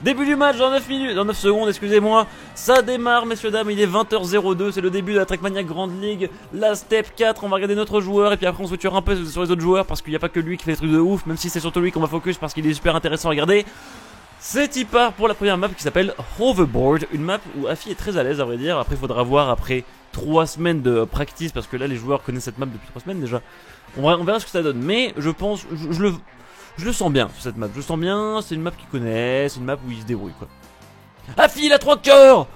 Début du match dans 9 minutes, dans 9 secondes, excusez-moi. Ça démarre, messieurs, dames, il est 20h02, c'est le début de la Trackmania Grand League. La Step 4, on va regarder notre joueur et puis après on switchera un peu sur les autres joueurs parce qu'il n'y a pas que lui qui fait des trucs de ouf, même si c'est surtout lui qu'on va focus parce qu'il est super intéressant à regarder. C'est y part pour la première map qui s'appelle Hoverboard, une map où Afi est très à l'aise à vrai dire. Après il faudra voir après 3 semaines de practice parce que là les joueurs connaissent cette map depuis 3 semaines déjà. On verra ce que ça donne, mais je pense, je le sens bien sur cette map, je le sens bien, c'est une map qu'il connaît, c'est une map où il se débrouille quoi. Afi il a 3 cœurs.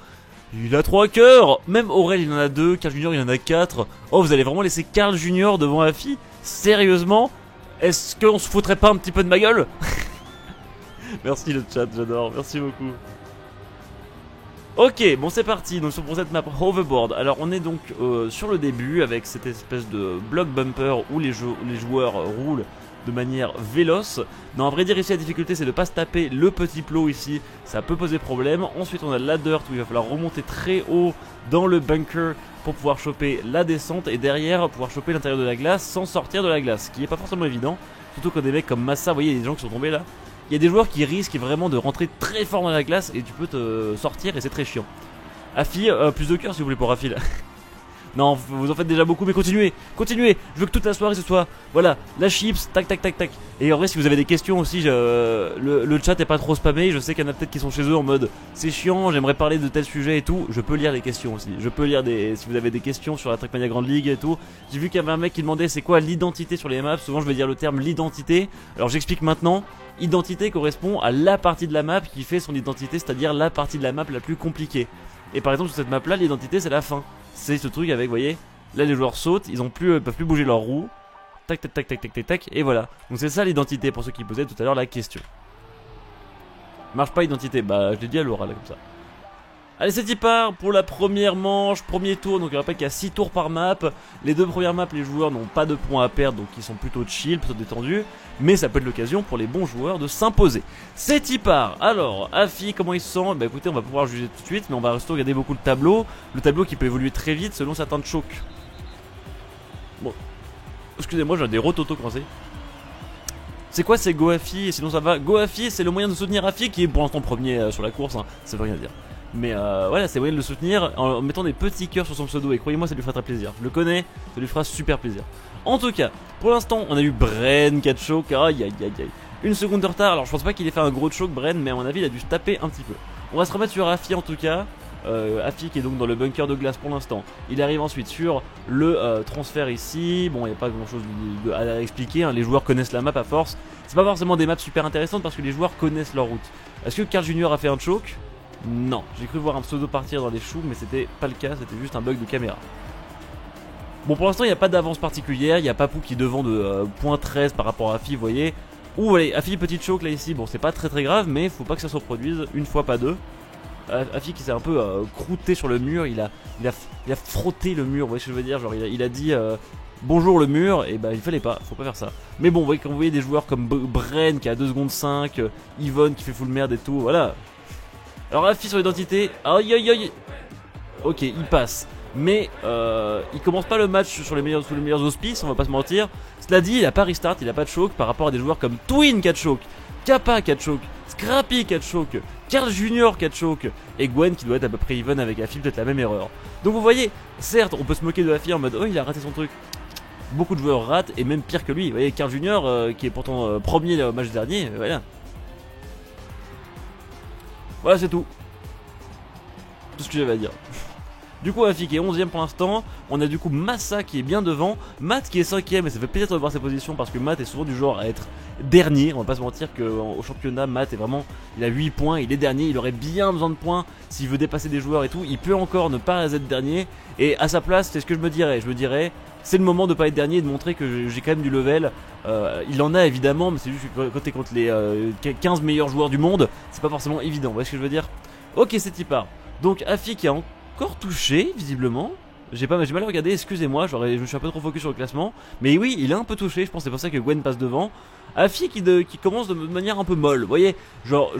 Il a 3 cœurs. Même Aurel il en a 2, Carl Junior il en a 4. Oh vous allez vraiment laisser Carl Junior devant Afi? Sérieusement? Est-ce qu'on se foutrait pas un petit peu de ma gueule? Merci le chat, j'adore, merci beaucoup. Ok, bon c'est parti, donc pour cette map Hoverboard. Alors on est donc sur le début avec cette espèce de block bumper où les joueurs roulent de manière véloce. Non, à vrai dire ici la difficulté c'est de pas se taper le petit plot ici, ça peut poser problème. Ensuite on a la dirt où il va falloir remonter très haut dans le bunker pour pouvoir choper la descente et derrière pouvoir choper l'intérieur de la glace sans sortir de la glace, ce qui est pas forcément évident, surtout quand des mecs comme Massa, vous voyez il y a des gens qui sont tombés là. Il y a des joueurs qui risquent vraiment de rentrer très fort dans la glace et tu peux te sortir et c'est très chiant. Afi, plus de cœur s'il vous plaît pour Afi là. Non, vous en faites déjà beaucoup mais continuez, continuez. Je veux que toute la soirée ce soit, voilà, la chips, tac tac tac tac. Et en vrai si vous avez des questions aussi, le chat est pas trop spammé. Je sais qu'il y en a peut-être qui sont chez eux en mode c'est chiant, j'aimerais parler de tel sujet et tout. Je peux lire les questions aussi, je peux lire si vous avez des questions sur la Trackmania Grand League et tout. J'ai vu qu'il y avait un mec qui demandait c'est quoi l'identité sur les maps. Souvent je vais dire le terme l'identité. Alors j'explique maintenant. Identité correspond à la partie de la map qui fait son identité, c'est-à-dire la partie de la map la plus compliquée. Et par exemple sur cette map là, l'identité c'est la fin. C'est ce truc avec, vous voyez, là les joueurs sautent, ils peuvent plus bouger leur roue. Tac tac tac tac tac tac tac, et voilà. Donc c'est ça l'identité pour ceux qui posaient tout à l'heure la question. Marche pas identité, bah je l'ai dit à Laura là comme ça. Allez c'est y part pour la première manche, premier tour, donc je rappelle qu'il y a 6 tours par map. Les 2 premières maps les joueurs n'ont pas de points à perdre donc ils sont plutôt chill, plutôt détendus. Mais ça peut être l'occasion pour les bons joueurs de s'imposer. C'est y part. Alors Afi comment il se sent? Bah écoutez on va pouvoir juger tout de suite mais on va rester regarder beaucoup le tableau. Le tableau qui peut évoluer très vite selon certains chocs. Bon, excusez-moi j'ai des rototos coincés. C'est quoi c'est GoAfi et sinon ça va? GoAfi c'est le moyen de soutenir Afi qui est pour l'instant premier sur la course, hein. Ça veut rien dire. Mais voilà, c'est moyen de le soutenir en mettant des petits cœurs sur son pseudo. Et croyez-moi, ça lui fera très plaisir. Je le connais, ça lui fera super plaisir. En tout cas, pour l'instant, on a eu Bren qui a choc. Aïe aïe aïe aïe. Une seconde de retard. Alors, je pense pas qu'il ait fait un gros choc, Bren, mais à mon avis, il a dû se taper un petit peu. On va se remettre sur Afi en tout cas. Afi qui est donc dans le bunker de glace pour l'instant. Il arrive ensuite sur le transfert ici. Bon, il n'y a pas grand chose à expliquer, hein. Les joueurs connaissent la map à force. C'est pas forcément des maps super intéressantes parce que les joueurs connaissent leur route. Est-ce que Carl Junior a fait un choc? Non, j'ai cru voir un pseudo partir dans les choux, mais c'était pas le cas, c'était juste un bug de caméra. Bon, pour l'instant, il n'y a pas d'avance particulière, il y a Papou qui est devant de .13 par rapport à Afi, vous voyez. Ouh, allez, Afi, petite choc là ici, bon, c'est pas très grave, mais faut pas que ça se reproduise, une fois pas deux. Afi qui s'est un peu croûté sur le mur, il a frotté le mur, vous voyez ce que je veux dire, genre il a dit bonjour le mur, et bah il fallait pas, faut pas faire ça. Mais bon, vous voyez, quand vous voyez des joueurs comme Bren qui a 2 secondes 5, Yvonne qui fait full merde et tout, voilà. Alors Afi sur l'identité, aïe aïe aïe. Ok, il passe. Mais il commence pas le match sous les meilleurs auspices, on va pas se mentir. Cela dit, il a pas restart, il a pas de choc par rapport à des joueurs comme Twin qui a de choc, Kappa qui a de choc, Scrappy qui a de choc, Carl Junior qui a de choc, et Gwen qui doit être à peu près even avec Afi, peut-être la même erreur. Donc vous voyez, certes on peut se moquer de Afi en mode oh il a raté son truc. Beaucoup de joueurs ratent, et même pire que lui. Vous voyez, Carl Junior qui est pourtant premier au match dernier, voilà. Voilà, c'est tout. Tout ce que j'avais à dire. Du coup, Afi qui est 11ème pour l'instant. On a du coup Massa qui est bien devant. Matt qui est 5ème, et ça fait plaisir de voir ses positions parce que Matt est souvent du genre à être dernier. On va pas se mentir qu'au championnat, Matt est vraiment. Il a 8 points, il est dernier. Il aurait bien besoin de points s'il veut dépasser des joueurs et tout. Il peut encore ne pas être dernier. Et à sa place, c'est ce que je me dirais. Je me dirais, c'est le moment de pas être dernier et de montrer que j'ai quand même du level. Il en a évidemment, mais c'est juste que quand t'es contre les 15 meilleurs joueurs du monde, c'est pas forcément évident. Vous voyez ce que je veux dire? Ok, c'est y part. Donc Afi qui a encore touché, visiblement. J'ai mal regardé, excusez-moi, je me suis un peu trop focus sur le classement. Mais oui, il a un peu touché, je pense c'est pour ça que Gwen passe devant. Afi qui commence de manière un peu molle, vous voyez, genre,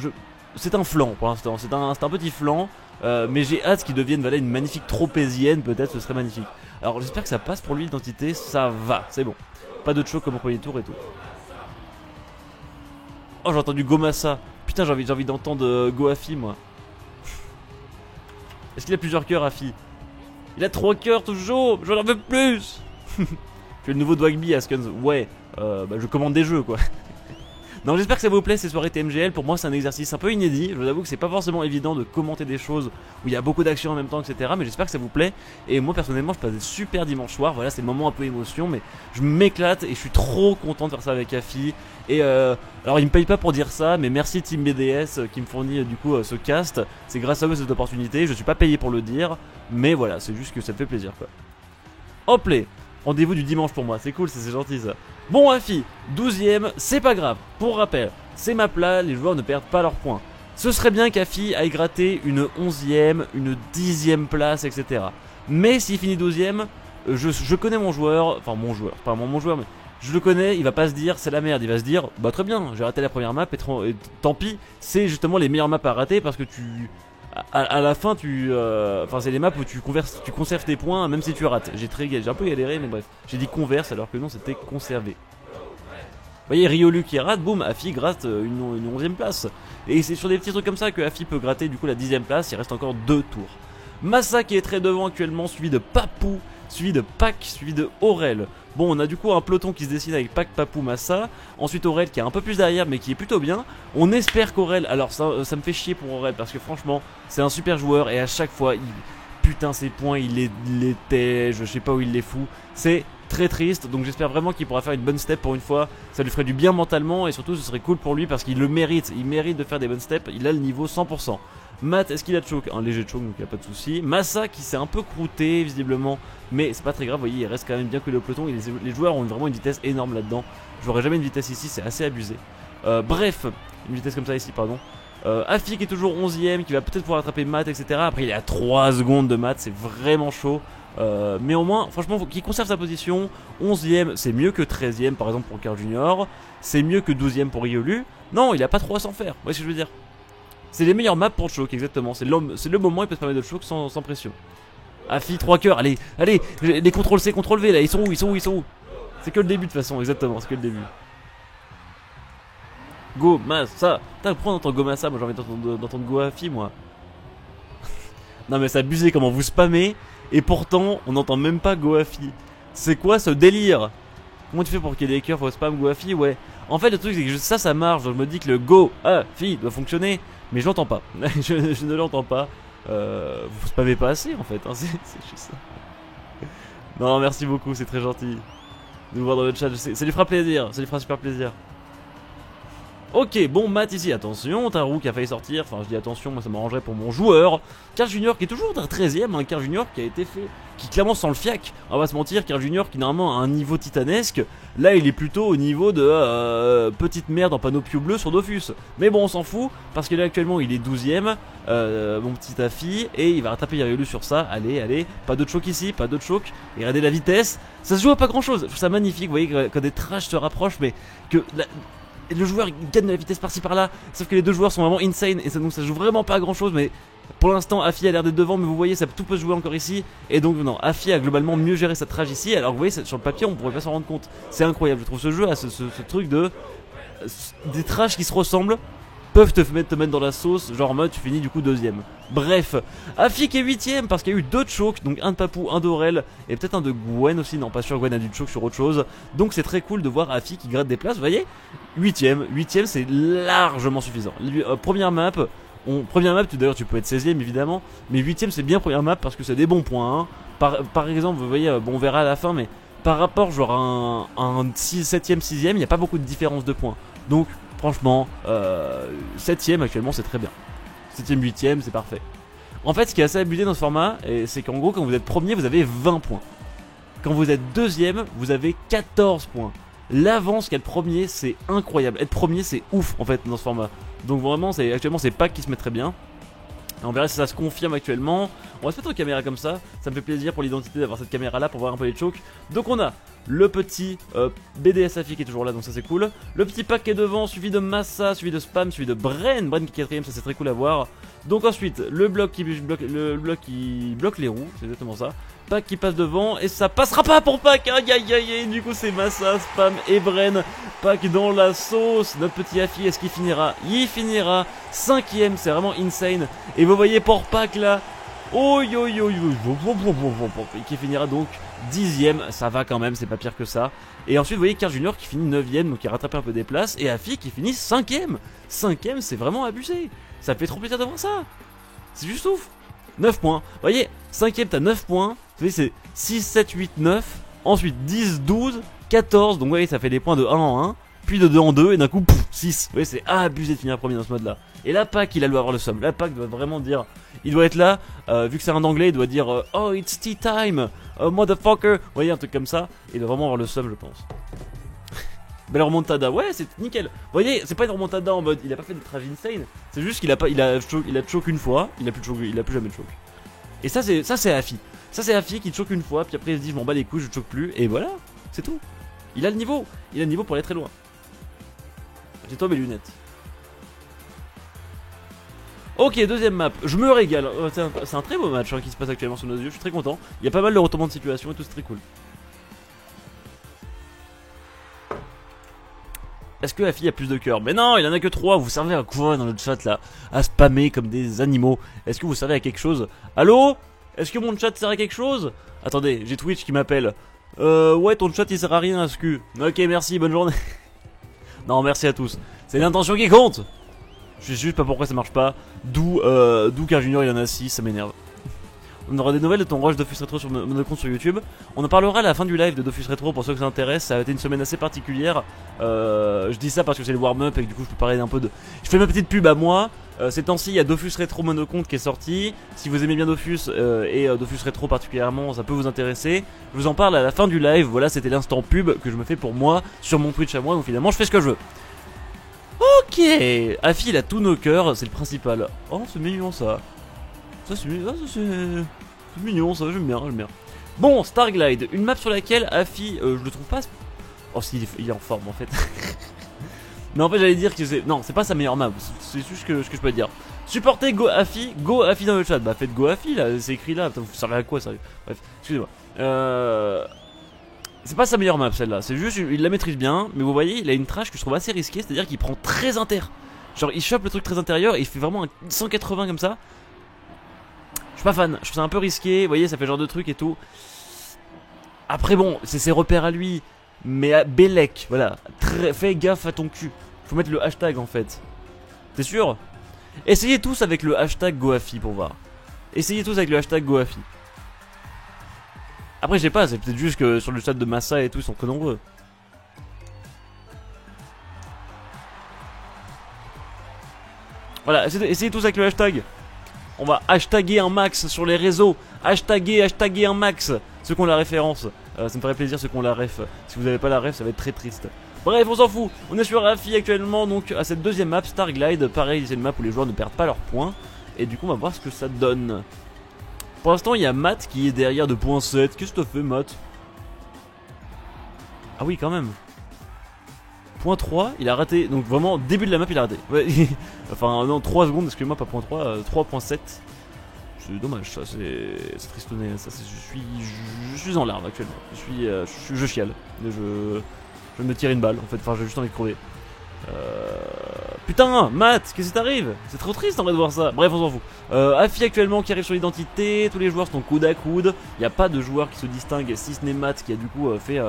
c'est un flanc pour l'instant, c'est un petit flanc. Mais j'ai hâte qu'il devienne voilà, une magnifique tropézienne, peut-être, ce serait magnifique. Alors j'espère que ça passe pour lui l'identité, ça va, c'est bon. Pas de choc comme au premier tour et tout. Oh, j'ai entendu Gomassa. putain, j'ai envie d'entendre Go Afi, moi. Est-ce qu'il a plusieurs cœurs, Afi? Il a 3 cœurs toujours. J'en veux plus. Je suis le nouveau Dwagby, Askens. Ouais, bah, je commande des jeux, quoi. Non, j'espère que ça vous plaît ces soirées TMGL. Pour moi, c'est un exercice un peu inédit. Je vous avoue que c'est pas forcément évident de commenter des choses où il y a beaucoup d'actions en même temps, etc. Mais j'espère que ça vous plaît. Et moi, personnellement, je passe des super dimanches soirs. Voilà, c'est le moment un peu émotion, mais je m'éclate et je suis trop content de faire ça avec Afi. Et alors, il me paye pas pour dire ça, mais merci Team BDS qui me fournit du coup ce cast. C'est grâce à eux cette opportunité. Je suis pas payé pour le dire, mais voilà, c'est juste que ça me fait plaisir, quoi. Hop là. Rendez-vous du dimanche pour moi, c'est cool, c'est gentil ça. Bon Afi, 12ème, c'est pas grave. Pour rappel, ces maps-là, les joueurs ne perdent pas leurs points. Ce serait bien qu'Afi aille gratter une 11ème, une 10ème place, etc. Mais s'il finit 12ème, je connais mon joueur, enfin mon joueur, pas mon joueur, mais je le connais, il va pas se dire c'est la merde, il va se dire bah très bien, j'ai raté la première map et tant pis, c'est justement les meilleures maps à rater parce que à la fin, enfin, c'est les maps où tu conserves tes points même si tu rates. J'ai un peu galéré, mais bref. J'ai dit converse alors que non, c'était conserver. Vous voyez, Riolu qui rate, boum, Afi gratte une 11ème place. Et c'est sur des petits trucs comme ça que Afi peut gratter du coup la 10ème place. Il reste encore 2 tours. Massa qui est très devant actuellement, suivi de Papou, suivi de Pac, suivi de Aurel. Bon, on a du coup un peloton qui se dessine avec Pac, Papou, Massa. Ensuite Aurel qui est un peu plus derrière mais qui est plutôt bien. On espère qu'Aurel, alors ça me fait chier pour Aurel parce que franchement c'est un super joueur et à chaque fois putain ses points il les tège, je sais pas où il les fout. C'est très triste, donc j'espère vraiment qu'il pourra faire une bonne step pour une fois. Ça lui ferait du bien mentalement et surtout ce serait cool pour lui parce qu'il le mérite. Il mérite de faire des bonnes steps, il a le niveau 100%. Matt, est-ce qu'il a choke? Un léger choke, donc il n'y a pas de souci. Massa qui s'est un peu croûté visiblement, mais c'est pas très grave, vous voyez, il reste quand même bien que le peloton. Les joueurs ont vraiment une vitesse énorme là-dedans. J'aurais jamais une vitesse ici, c'est assez abusé. Bref, une vitesse comme ça ici, pardon. Afi qui est toujours 11ème, qui va peut-être pouvoir attraper Matt, etc. Après, il est à 3 secondes de Matt, c'est vraiment chaud. Mais au moins, franchement, qu'il conserve sa position. 11ème, c'est mieux que 13ème, par exemple, pour Carl Junior. C'est mieux que 12ème pour Riolu. Non, il a pas trop à s'en faire, vous voyez ce que je veux dire. C'est les meilleures maps pour choke, exactement. C'est le moment où il peut se permettre de choke sans pression. Afi, 3 cœurs, allez, les contrôle C, contrôle V là, ils sont où? C'est que le début de toute façon, exactement, c'est que le début. Go, Massa. Putain, pourquoi on entend Go Massa? Moi j'ai envie d'entendre Go Afi, moi. Non mais c'est abusé comment vous spammez et pourtant on n'entend même pas Go Afi. C'est quoi ce délire? Comment tu fais pour qu'il y ait des cœurs? Faut spam Go Afi? Ouais. En fait le truc c'est que ça marche, donc je me dis que le Go Afi doit fonctionner, mais je l'entends pas. je ne l'entends pas. Vous spammez pas assez en fait, hein, c'est juste ça. Non merci beaucoup, c'est très gentil de nous voir dans le chat, ça lui fera plaisir, ça lui fera super plaisir. Ok, bon Matt ici, attention, Tarou qui a failli sortir, enfin je dis attention, moi ça m'arrangerait pour mon joueur. Carl Junior qui est toujours d'un 13ème, un Carl Junior qui a été fait, qui clairement sent le fiac, on va se mentir, Carl Junior qui normalement a un niveau titanesque, là il est plutôt au niveau de petite merde en panoplie bleu sur Dofus. Mais bon on s'en fout, parce que là actuellement il est 12ème, mon petit Afi, et il va rattraper Yariolu sur ça, allez, pas de choke ici, pas de choke, et regardez la vitesse, ça se joue à pas grand chose, je trouve ça magnifique, vous voyez quand des trash se rapprochent, mais que... le joueur gagne de la vitesse par-ci par-là, sauf que les deux joueurs sont vraiment insane et donc ça joue vraiment pas à grand chose. Mais pour l'instant Afi a l'air d'être devant, mais vous voyez tout peut se jouer encore ici. Et donc non, Afi a globalement mieux géré sa trage ici. Alors vous voyez sur le papier on pourrait pas s'en rendre compte. C'est incroyable, je trouve ce jeu a ce truc de des trages qui se ressemblent peuvent te mettre dans la sauce, genre en mode tu finis du coup 2ème. Bref, Afi qui est 8ème parce qu'il y a eu 2 chokes, donc un de Papou, un d'Aurel et peut-être un de Gwen aussi, non pas sûr, Gwen a du choke sur autre chose. Donc c'est très cool de voir Afi qui gratte des places, vous voyez. 8ème c'est largement suffisant. Première map, d'ailleurs tu peux être 16ème évidemment, mais 8ème c'est bien première map parce que c'est des bons points. Hein. Par exemple, vous voyez, bon on verra à la fin, mais par rapport genre à un 7ème, 6ème, il n'y a pas beaucoup de différence de points. Donc franchement, 7ème actuellement c'est très bien. 7ème, 8ème c'est parfait. En fait ce qui est assez abusé dans ce format, c'est qu'en gros quand vous êtes premier vous avez 20 points. Quand vous êtes deuxième vous avez 14 points. L'avance qu'être premier c'est incroyable. Être premier c'est ouf en fait dans ce format. Donc vraiment actuellement c'est Pac qui se met très bien. Et on verra si ça se confirme actuellement. On va se mettre en caméra comme ça me fait plaisir pour l'identité d'avoir cette caméra là pour voir un peu les chokes. Donc on a le petit BDS Afi qui est toujours là, donc ça c'est cool. Le petit Pac qui est devant, suivi de Massa, suivi de Spam, suivi de Bren qui est 4ème, ça c'est très cool à voir. Donc ensuite le bloc qui bloque les roues, c'est exactement ça. Pac qui passe devant et ça passera pas pour Pac. Aïe aïe aïe aïe. Du coup c'est Massa, Spam et Bren. Pac dans la sauce. Notre petit Afi, est-ce qu'il finira? Il finira 5ème, c'est vraiment insane. Et vous voyez pour Pac là. Oh yo yo yo. Qui finira donc 10ème. Ça va quand même, c'est pas pire que ça. Et ensuite vous voyez Carl Junior qui finit 9ème, donc il a rattrapé un peu des places. Et Afi qui finit 5ème. 5ème, c'est vraiment abusé. Ça fait trop plaisir de voir ça. C'est juste ouf. 9 points. Vous voyez, 5ème, t'as 9 points. Vous voyez, c'est 6, 7, 8, 9. Ensuite, 10, 12, 14. Donc, vous voyez, ça fait des points de 1 en 1. Puis de 2 en 2. Et d'un coup, 6. Vous voyez, c'est abusé de finir premier dans ce mode-là. Et là, Pac, il doit avoir le somme. Là, Pac doit vraiment dire. Il doit être là. Vu que c'est un anglais, il doit dire oh, it's tea time. Motherfucker. Vous voyez, un truc comme ça. Il doit vraiment avoir le somme, je pense. Belle remontada, ouais, c'est nickel. Vous voyez, c'est pas une remontada en mode il a pas fait de trave insane, c'est juste qu'il a pas, il a choke une fois, il a plus jamais de choke. Et ça c'est Afi. Ça c'est Afi qui choke une fois, puis après il se dit je m'en bats les couilles, je choke plus, et voilà, c'est tout. Il a le niveau pour aller très loin. J'ai toi mes lunettes. Ok, deuxième map, je me régale. C'est un très beau match qui se passe actuellement sous nos yeux, je suis très content. Il y a pas mal de retournements de situation et tout, c'est très cool. Est-ce que Afi a plus de cœur? Mais non, il en a que 3. Vous servez à quoi dans le chat là? À spammer comme des animaux. Est-ce que vous servez à quelque chose? Allô? Est-ce que mon chat sert à quelque chose? Attendez, j'ai Twitch qui m'appelle. Ouais, ton chat il sert à rien, Ascu. Ok, merci, bonne journée. Non, merci à tous. C'est l'intention qui compte. Je sais juste pas pourquoi ça marche pas. D'où Carl Junior il en a 6, ça m'énerve. On aura des nouvelles de ton rush Dofus Retro sur mon compte sur YouTube. On en parlera à la fin du live de Dofus Retro pour ceux que ça intéresse. Ça a été une semaine assez particulière. Je dis ça parce que c'est le warm-up et que du coup je peux parler un peu de... Je fais ma petite pub à moi. Ces temps-ci il y a Dofus Retro Monocompte qui est sorti. Si vous aimez bien Dofus et Dofus Retro particulièrement, ça peut vous intéresser. Je vous en parle à la fin du live. Voilà, c'était l'instant pub que je me fais pour moi sur mon Twitch à moi. Donc finalement je fais ce que je veux. Ok, Afi il a tous nos cœurs, c'est le principal. Oh c'est mignon ça. Ça c'est mignon, ça j'aime bien, Bon, Starglide, une map sur laquelle Afi, je le trouve pas... Oh si, il est en forme en fait. Mais en fait j'allais dire que c'est... Non, c'est pas sa meilleure map, c'est juste ce que je peux dire. Supportez Go Afi dans le chat. Bah faites Go Afi là, c'est écrit là, putain, vous servez à quoi ça? Bref, excusez-moi. C'est pas sa meilleure map celle-là, c'est juste, il la maîtrise bien. Mais vous voyez, il a une trash que je trouve assez risquée, c'est-à-dire qu'il prend très inter. Genre il chope le truc très intérieur et il fait vraiment un 180 comme ça. Je suis pas fan, je trouve ça un peu risqué, vous voyez ça fait genre de truc et tout. Après bon, c'est ses repères à lui. Mais à Bellec, voilà, fais gaffe à ton cul. Faut mettre le hashtag en fait. T'es sûr? Essayez tous avec le hashtag GoAfi pour voir. Essayez tous avec le hashtag GoAfi. Après je sais pas, c'est peut-être juste que sur le chat de Massa et tout ils sont que nombreux. Voilà, essayez tous avec le hashtag. On va hashtaguer un max sur les réseaux. Hashtaguer un max. Ceux qui ont la référence. Ça me ferait plaisir ceux qui ont la ref. Si vous n'avez pas la ref, ça va être très triste. Bref, on s'en fout. On est sur Afi actuellement, donc à cette deuxième map, Starglide. Pareil, c'est une map où les joueurs ne perdent pas leurs points. Et du coup, on va voir ce que ça donne. Pour l'instant, il y a Matt qui est derrière de .7. Qu'est-ce que t'as fait, Matt? Ah oui, quand même. Point 3, il a raté. Donc vraiment, début de la map, il a raté. Ouais. Enfin, non, 3 secondes, excusez-moi, pas point 3, 3.7. C'est dommage, ça, c'est tristonné. Ça, je suis en larmes actuellement. Je chiale. Je me tire une balle, en fait. Enfin, j'ai juste envie de crever. Putain, Matt, qu'est-ce qui t'arrive? C'est trop triste en vrai de voir ça. Bref, on s'en fout. Afi actuellement qui arrive sur l'identité. Tous les joueurs sont coude à coude. Il n'y a pas de joueur qui se distingue, si ce n'est Matt qui a du coup fait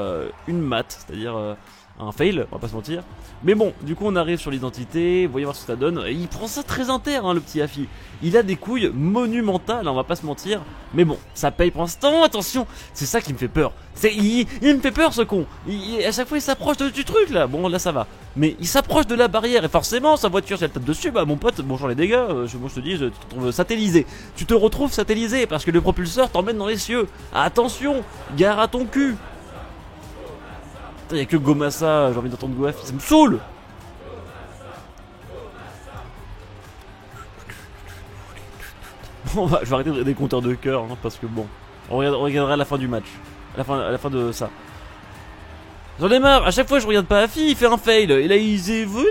une mat, c'est-à-dire un fail, on va pas se mentir. Mais bon, du coup on arrive sur l'identité, voyez voir ce que ça donne. Et il prend ça très inter, hein, le petit Afi. Il a des couilles monumentales, on va pas se mentir. Mais bon, ça paye pour l'instant, attention. C'est ça qui me fait peur. Il me fait peur ce con. À chaque fois il s'approche du truc là. Bon là ça va. Mais il s'approche de la barrière et forcément sa voiture si elle tape dessus, bah mon pote, bonjour les dégâts, moi je te dis, tu te retrouves satellisé. Tu te retrouves satellisé parce que le propulseur t'emmène dans les cieux. Attention, gare à ton cul. Y'a que Gomassa, j'ai envie d'entendre Goafi, ça me saoule. Bon, je vais arrêter des compteurs de cœur, hein, parce que bon, on regardera à la fin du match, à la fin de ça. J'en ai marre, à chaque fois je regarde pas Afi, il fait un fail, et là il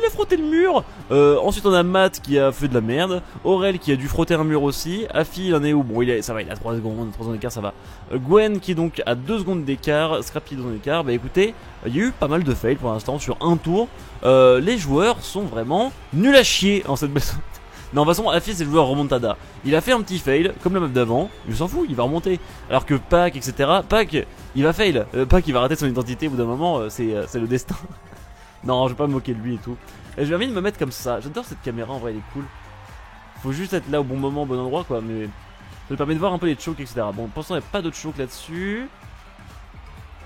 a frotté le mur. Ensuite on a Matt qui a fait de la merde, Aurel qui a dû frotter un mur aussi, Afi il en est où? Bon ça va, il a 3 secondes, 3 secondes d'écart, ça va. Gwen qui est donc à 2 secondes d'écart, Scrappy 2 secondes d'écart. Bah écoutez, il y a eu pas mal de fails pour l'instant sur un tour. Les joueurs sont vraiment nuls à chier en cette maison. Non, de toute façon, Afi c'est le joueur remontada. Il a fait un petit fail, comme la map d'avant, il s'en fout, il va remonter. Alors que Pac, etc. Pac, il va fail. Pac, il va rater son identité au bout d'un moment, c'est le destin. Non, je vais pas me moquer de lui et tout. Et j'ai envie de me mettre comme ça. J'adore cette caméra, en vrai, elle est cool. Faut juste être là au bon moment, au bon endroit, quoi. Mais ça me permet de voir un peu les chokes, etc. Bon, pour l'instant, il n'y a pas de choke là-dessus.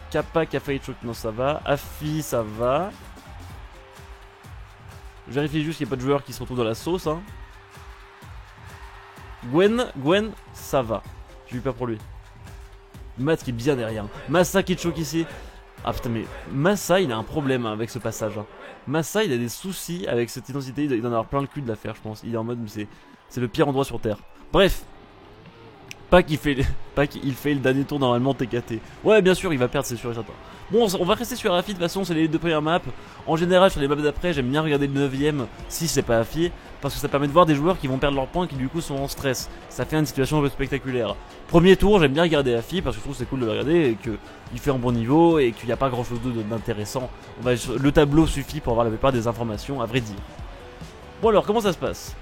Kappa qui a failli choke, non, ça va. Afi, ça va. Je vérifie juste qu'il n'y a pas de joueurs qui se retrouvent dans la sauce, hein. Gwen, ça va. J'ai eu peur pour lui. Matt qui est bien derrière. Massa qui choke ici. Ah putain, mais Massa il a un problème avec ce passage. Hein. Massa il a des soucis avec cette identité. Il doit en avoir plein le cul de la faire, je pense. Il est en mode, c'est le pire endroit sur terre. Bref. Pas qu'il fait le dernier tour normalement TKT. Ouais, bien sûr, il va perdre, c'est sûr et certain. Bon, on va rester sur Afi, de toute façon, c'est les 2 premières maps. En général, sur les maps d'après, j'aime bien regarder le 9ème si c'est pas Afi, parce que ça permet de voir des joueurs qui vont perdre leurs points, qui du coup sont en stress. Ça fait une situation un peu spectaculaire. Premier tour, j'aime bien regarder Afi, parce que je trouve c'est cool de le regarder, et qu'il fait un bon niveau, et qu'il n'y a pas grand chose d'intéressant. Le tableau suffit pour avoir la plupart des informations, à vrai dire. Bon alors, comment ça se passe?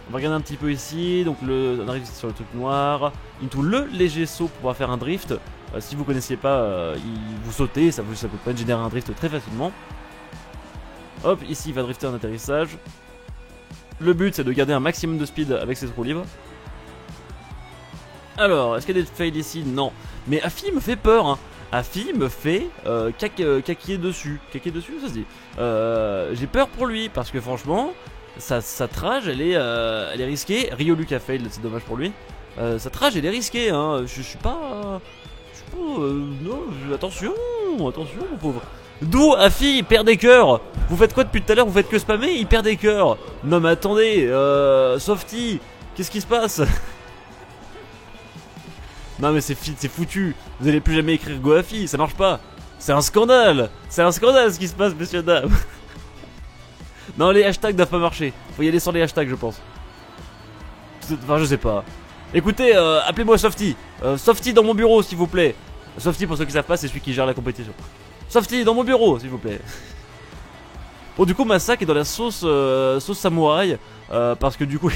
On va regarder un petit peu ici, donc on arrive sur le truc noir, into le léger saut pour pouvoir faire un drift. Si vous connaissiez pas, vous sautez, ça peut pas de générer un drift très facilement. Hop, ici il va drifter en atterrissage. Le but c'est de garder un maximum de speed avec ses trous libres. Alors, est-ce qu'il y a des fails ici? Non. Mais Afi me fait peur, hein. Afi me fait caquer dessus. Caquer dessus, ça se dit. J'ai peur pour lui, parce que franchement... Sa trage elle est risquée. Ryolu a fail, c'est dommage pour lui. Sa trage elle est risquée, hein. Je suis pas. Non, attention, mon pauvre. D'où Afi il perd des cœurs. Vous faites quoi depuis tout à l'heure? Vous faites que spammer? Il perd des cœurs. Non mais attendez, Softy, qu'est-ce qui se passe? Non mais c'est foutu. Vous allez plus jamais écrire Go Afi, ça marche pas. C'est un scandale. C'est un scandale ce qui se passe, messieurs dames. Non, les hashtags doivent pas marcher. Faut y aller sans les hashtags, je pense. Enfin, je sais pas. Écoutez, appelez-moi Softy. Softy dans mon bureau, s'il vous plaît. Softy, pour ceux qui savent pas, c'est celui qui gère la compétition. Softy dans mon bureau, s'il vous plaît. Bon, du coup, Massa est dans la sauce samouraï. Parce que du coup,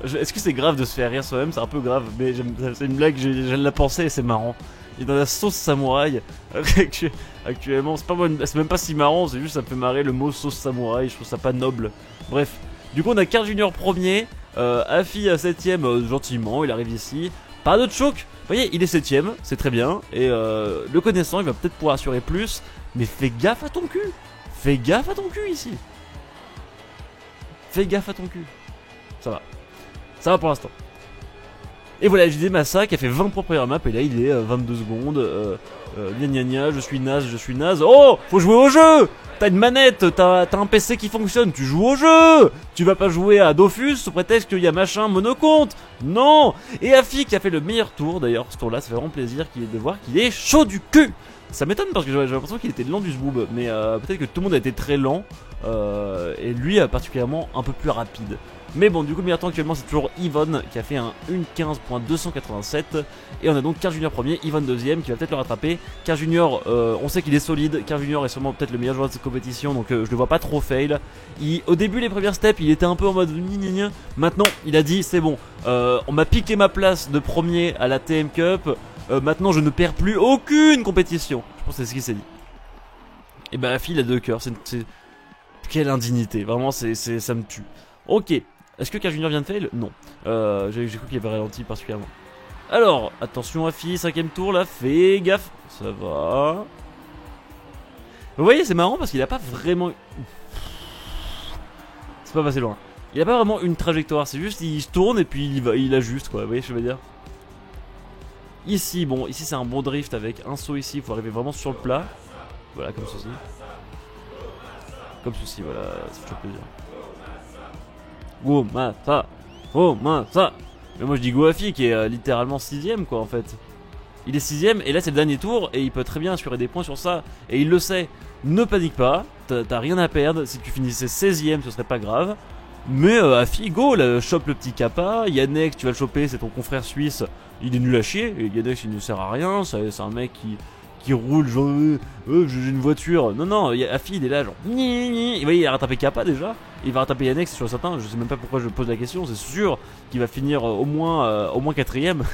est-ce que c'est grave de se faire rire soi-même? C'est un peu grave, mais c'est une blague, j'aime la penser et c'est marrant. Il est dans la sauce samouraï. Actuellement, c'est même pas si marrant, c'est juste ça me fait marrer le mot sauce samouraï, je trouve ça pas noble. Bref, du coup on a Carl Junior premier, Afi à 7ème gentiment, il arrive ici. Pas de choke, vous voyez, il est 7ème, c'est très bien. Et le connaissant, il va peut-être pouvoir assurer plus. Mais fais gaffe à ton cul. Fais gaffe à ton cul ici. Fais gaffe à ton cul. Ça va. Ça va pour l'instant. Et voilà, j'ai dit Massa qui a fait 20 points première map et là il est 22 secondes. Gna gna gna, je suis naze. Oh, faut jouer au jeu. T'as une manette, t'as un PC qui fonctionne, tu joues au jeu. Tu vas pas jouer à Dofus sous prétexte qu'il y a machin monocompte. Non. Et Afi qui a fait le meilleur tour d'ailleurs, ce tour là, ça fait vraiment plaisir de voir qu'il est chaud du cul. Ça m'étonne parce que j'ai l'impression qu'il était lent du zboob, mais peut-être que tout le monde a été très lent et lui particulièrement un peu plus rapide. Mais bon, du coup, le meilleur temps actuellement, c'est toujours Yvonne qui a fait un 1.15.287. Et on a donc Carl Junior premier, Yvonne deuxième qui va peut-être le rattraper. Carl Junior, on sait qu'il est solide. Carl Junior est sûrement peut-être le meilleur joueur de cette compétition, donc je le vois pas trop fail. Au début, les premières steps, il était un peu en mode gna. Maintenant, il a dit c'est bon, on m'a piqué ma place de premier à la TM Cup. Maintenant, je ne perds plus aucune compétition. Je pense que c'est ce qu'il s'est dit. Et bah, la fille a 2 cœurs. Quelle indignité. Vraiment, ça me tue. Ok. Est-ce que Carl Junior vient de fail? Non. J'ai cru qu'il avait ralenti particulièrement. Alors, attention Afi, 5ème tour là, fais gaffe. Ça va. Vous voyez, c'est marrant parce qu'il a pas vraiment... C'est pas passé loin. Il a pas vraiment une trajectoire, c'est juste il se tourne et puis il ajuste quoi, vous voyez ce que je veux dire. Ici, bon, ici c'est un bon drift avec un saut ici, il faut arriver vraiment sur le plat. Voilà, comme ceci. Comme ceci, voilà, ça fait toujours plaisir. Go Massa. Mais moi je dis Go Afi qui est littéralement 6ème quoi en fait. Il est 6ème et là c'est le dernier tour et il peut très bien assurer des points sur ça. Et il le sait. Ne panique pas, t'as rien à perdre. Si tu finissais 16ème, ce serait pas grave. Mais Afi, go, là, chope le petit Kappa. Yannex, tu vas le choper, c'est ton confrère suisse. Il est nul à chier. Et Yannex, il ne sert à rien. C'est un mec qui roule, genre, j'ai une voiture. Non, non, Afi, il est là, genre, et vous voyez, il a rattrapé Kappa déjà. Il va rattraper Yannex, c'est sûr et certain. Je sais même pas pourquoi je pose la question. C'est sûr qu'il va finir au moins 4ème.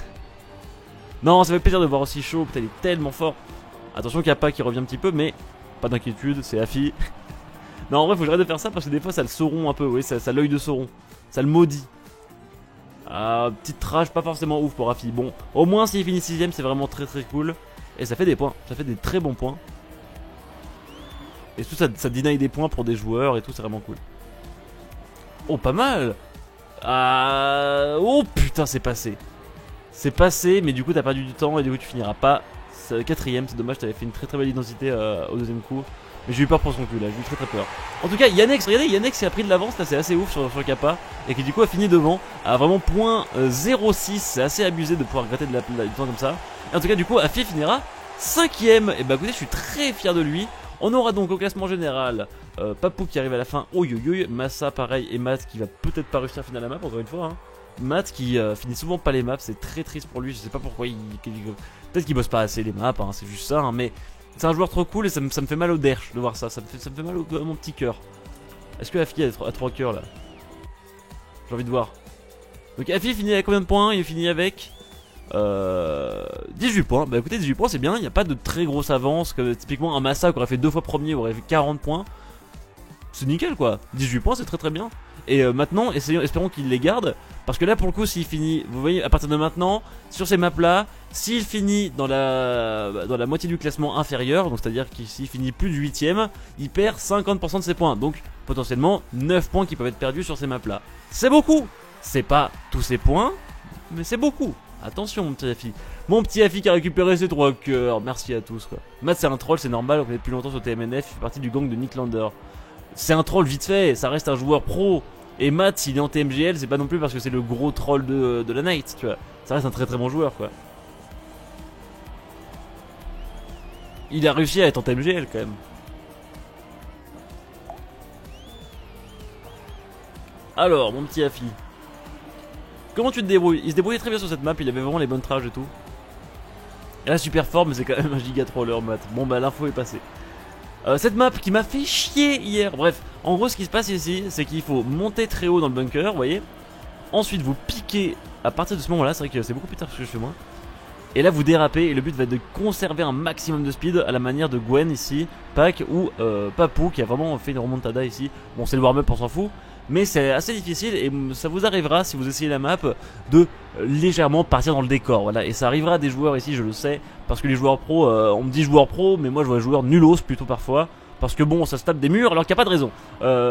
Non, ça fait plaisir de voir aussi chaud. Putain, il est tellement fort. Attention, Kappa qui revient un petit peu, mais pas d'inquiétude, c'est Afi. Non, en vrai, faut que j'arrête de faire ça parce que des fois, ça le Sauron un peu. Vous voyez, ça l'œil de Sauron. Ça le maudit. Petite trash, pas forcément ouf pour Afi. Bon, au moins, s'il finit 6ème, c'est vraiment très très cool. Et ça fait des points. Ça fait des très bons points. Et tout ça deny des points pour des joueurs et tout, c'est vraiment cool. Oh, pas mal. Oh putain, c'est passé. C'est passé, mais du coup, t'as perdu du temps et du coup, tu finiras pas. 4ème, c'est dommage, t'avais fait une très très belle identité au deuxième coup. Mais j'ai eu peur pour son cul là, j'ai eu très très peur. En tout cas, Yannex, regardez, Yannex a pris de l'avance là, c'est assez ouf sur Kappa. Et qui du coup a fini devant, à vraiment point 0,6. C'est assez abusé de pouvoir gratter du temps comme ça. Et en tout cas, du coup, Afi finira 5ème. Et bah écoutez, je suis très fier de lui. On aura donc au classement général Papou qui arrive à la fin, Massa pareil, et Matt qui va peut-être pas réussir à finir la map encore une fois. Hein. Matt qui finit souvent pas les maps, c'est très triste pour lui, je sais pas pourquoi peut-être qu'il bosse pas assez les maps, hein, c'est juste ça, hein, mais c'est un joueur trop cool et ça me fait mal au derche de voir ça, ça me fait mal à mon petit cœur. Est-ce que Afi a 3 cœurs là? J'ai envie de voir. Donc Afi finit avec combien de points? Il finit avec 18 points, bah écoutez 18 points c'est bien, il n'y a pas de très grosse avance, que typiquement un Massa qui aurait fait 2 fois premier aurait fait 40 points. C'est nickel quoi, 18 points c'est très très bien. Et maintenant espérons qu'il les garde. Parce que là pour le coup s'il finit, vous voyez à partir de maintenant, sur ces maps là, s'il finit dans la moitié du classement inférieur, donc c'est à dire qu'il s'il finit plus du 8ème, il perd 50% de ses points. Donc potentiellement 9 points qui peuvent être perdus sur ces maps là. C'est beaucoup. C'est pas tous ces points, mais c'est beaucoup. Attention mon petit Afi. Mon petit Afi qui a récupéré ses 3 cœurs. Merci à tous quoi. Matt c'est un troll, c'est normal, on connaît depuis longtemps sur TMNF, il fait partie du gang de Nick Lander. C'est un troll vite fait, ça reste un joueur pro. Et Matt, s'il est en TMGL, c'est pas non plus parce que c'est le gros troll de la night, tu vois. Ça reste un très très bon joueur, quoi. Il a réussi à être en TMGL, quand même. Alors, mon petit Afi. Comment tu te débrouilles? Il se débrouillait très bien sur cette map, il avait vraiment les bonnes trages et tout. Et là, super fort, mais c'est quand même un giga troller, Matt. Bon, bah, l'info est passée. Cette map qui m'a fait chier hier. Bref, en gros ce qui se passe ici, c'est qu'il faut monter très haut dans le bunker, vous voyez. Ensuite vous piquez à partir de ce moment là, c'est vrai que c'est beaucoup plus tard que ce que je fais moi. Et là vous dérapez et le but va être de conserver un maximum de speed à la manière de Gwen ici, Pac ou Papou qui a vraiment fait une remontada ici. Bon c'est le warm-up on s'en fout. Mais c'est assez difficile et ça vous arrivera si vous essayez la map de légèrement partir dans le décor, voilà. Et ça arrivera à des joueurs ici, je le sais, parce que les joueurs pro, on me dit joueurs pro, mais moi je vois joueurs nulos plutôt parfois, parce que bon, ça se tape des murs alors qu'il n'y a pas de raison.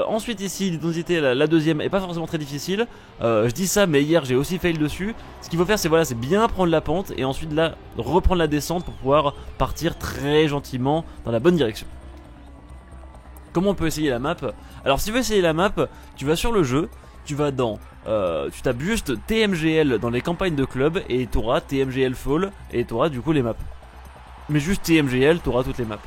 Ensuite ici, l'identité, la deuxième est pas forcément très difficile. Je dis ça, mais hier j'ai aussi fail dessus. Ce qu'il faut faire, c'est voilà, c'est bien prendre la pente et ensuite là reprendre la descente pour pouvoir partir très gentiment dans la bonne direction. Comment on peut essayer la map? Alors si tu veux essayer la map, tu vas sur le jeu, tu vas dans, tu tapes juste TMGL dans les campagnes de club et tu auras TMGL Fall et tu auras du coup les maps. Mais juste TMGL, tu auras toutes les maps.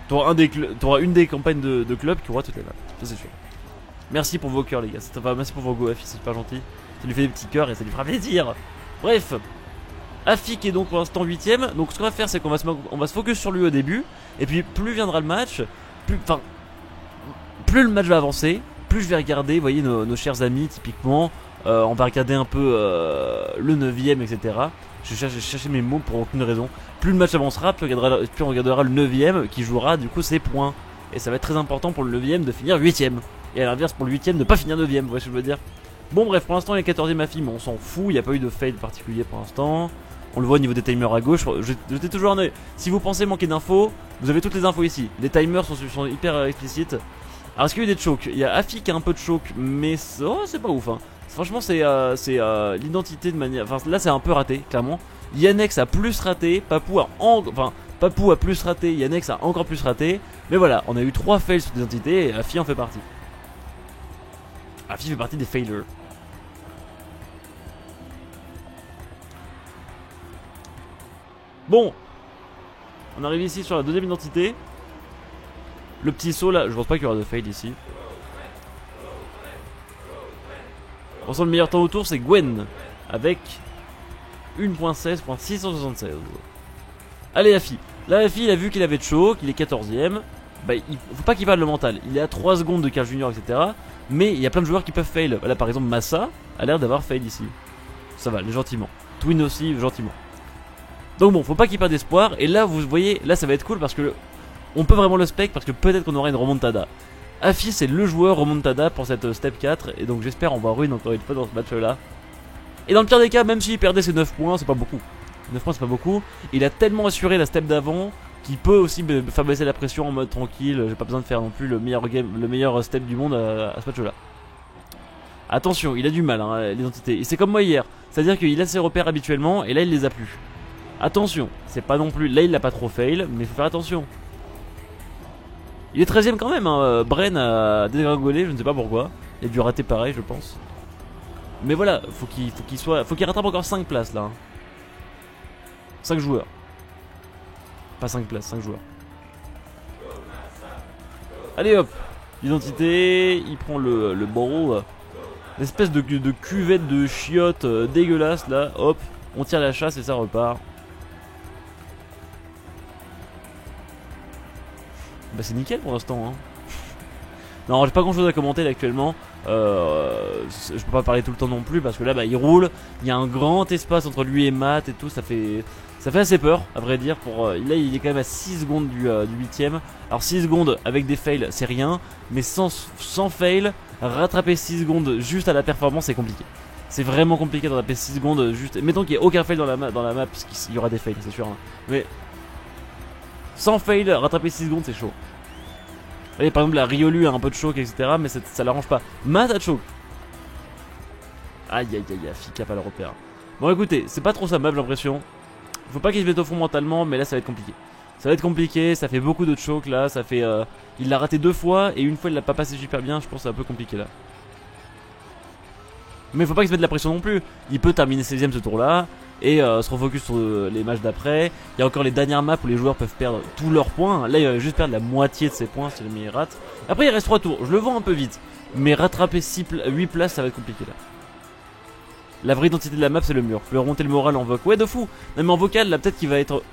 Tu auras une des campagnes de club qui aura toutes les maps, ça c'est sûr. Merci pour vos cœurs les gars, enfin, merci pour vos go Afi, c'est super gentil. Ça lui fait des petits cœurs et ça lui fera plaisir. Bref, Afi qui est donc pour l'instant 8ème. Donc ce qu'on va faire c'est qu'on va se focus sur lui au début. Et puis plus viendra le match, plus le match va avancer, plus je vais regarder, vous voyez nos chers amis typiquement. On va regarder un peu le 9ème etc. Je cherchais mes mots pour aucune raison. Plus le match avancera, plus on regardera le 9ème qui jouera du coup ses points. Et ça va être très important pour le 9ème de finir 8ème. Et à l'inverse pour le 8ème de pas finir 9ème, vous voyez ce que je veux dire. Bon bref, pour l'instant il y a 14ème Afi, mais on s'en fout, il n'y a pas eu de fail particulier pour l'instant. On le voit au niveau des timers à gauche, jetez toujours un oeil. Si vous pensez manquer d'infos, vous avez toutes les infos ici. Les timers sont hyper explicites. Alors est-ce qu'il y a eu des chokes? Il y a Afi qui a un peu de choke, mais c'est pas ouf hein. Franchement c'est l'identité de manière... Enfin là c'est un peu raté, clairement. Yannex a plus raté, Papou a plus raté, Yannex a encore plus raté. Mais voilà, on a eu 3 fails sur l'identité et Afi en fait partie. Afi fait partie des failures. Bon, on arrive ici sur la deuxième identité. Le petit saut là, je pense pas qu'il y aura de fail ici. Pour l'instant, le meilleur temps au tour, c'est Gwen. Avec 1.16.676. Allez, Afi. Là, Afi, il a vu qu'il avait de chaud, qu'il est 14ème. Bah, il faut pas qu'il parle le mental. Il est à 3 secondes de Carl Junior, etc. Mais il y a plein de joueurs qui peuvent fail. Là, par exemple, Massa a l'air d'avoir fail ici. Ça va, gentiment. Twin aussi, gentiment. Donc bon, faut pas qu'il perde d'espoir. Et là, vous voyez, là, ça va être cool parce que on peut vraiment le spec parce que peut-être qu'on aura une remontada. Afi, c'est le joueur remontada pour cette step 4. Et donc, j'espère on va ruin encore une fois dans ce match-là. Et dans le pire des cas, même s'il perdait ses 9 points, c'est pas beaucoup. 9 points, c'est pas beaucoup. Il a tellement assuré la step d'avant qu'il peut aussi me faire baisser la pression en mode tranquille. J'ai pas besoin de faire non plus le meilleur step du monde à ce match-là. Attention, il a du mal, hein, l'identité. C'est comme moi hier. C'est-à-dire qu'il a ses repères habituellement et là, il les a plus. Attention, c'est pas non plus. Là, il l'a pas trop fail, mais il faut faire attention. Il est 13ème quand même, hein. Bren a dégringolé, je ne sais pas pourquoi. Il a dû rater pareil, je pense. Mais voilà, faut qu'il rattrape encore 5 places là. 5 joueurs. Pas 5 places, 5 joueurs. Allez hop, l'identité, il prend le bro. L'espèce de cuvette de chiottes dégueulasse là, hop, on tire la chasse et ça repart. Bah c'est nickel pour l'instant hein. Non, j'ai pas grand chose à commenter là actuellement. Je peux pas parler tout le temps non plus parce que là bah il roule. Il y a un grand espace entre lui et Matt et tout. Ça fait assez peur à vrai dire. Là il est quand même à 6 secondes du 8ème. Alors 6 secondes avec des fails c'est rien. Mais sans fail, rattraper 6 secondes juste à la performance c'est compliqué. C'est vraiment compliqué de rattraper 6 secondes juste. Mettons qu'il n'y ait aucun fail dans la map parce qu'il y aura des fails c'est sûr hein. Mais sans fail, rattraper 6 secondes c'est chaud. Vous voyez, par exemple, la Riolu a un peu de choc, etc. Mais ça l'arrange pas. Matt a de choc. Aïe aïe aïe, Fika pas le repère. Bon, écoutez, c'est pas trop sa map, j'ai l'impression. Faut pas qu'il se mette au fond mentalement, mais là ça va être compliqué. Ça va être compliqué, ça fait beaucoup de choc là. Ça fait. Il l'a raté 2 fois et une fois il l'a pas passé super bien. Je pense que c'est un peu compliqué là. Mais faut pas qu'il se mette de la pression non plus. Il peut terminer 16ème ce tour là. Et se refocus sur les matchs d'après. Il y a encore les dernières maps où les joueurs peuvent perdre tous leurs points. Là il va juste perdre la moitié de ses points si jamais il rate. Après il reste 3 tours, je le vends un peu vite. Mais rattraper 8 places ça va être compliqué là. La vraie identité de la map c'est le mur. Faut lui remonter le moral en voc. Ouais de fou. Non mais en vocal là peut-être qu'il va être.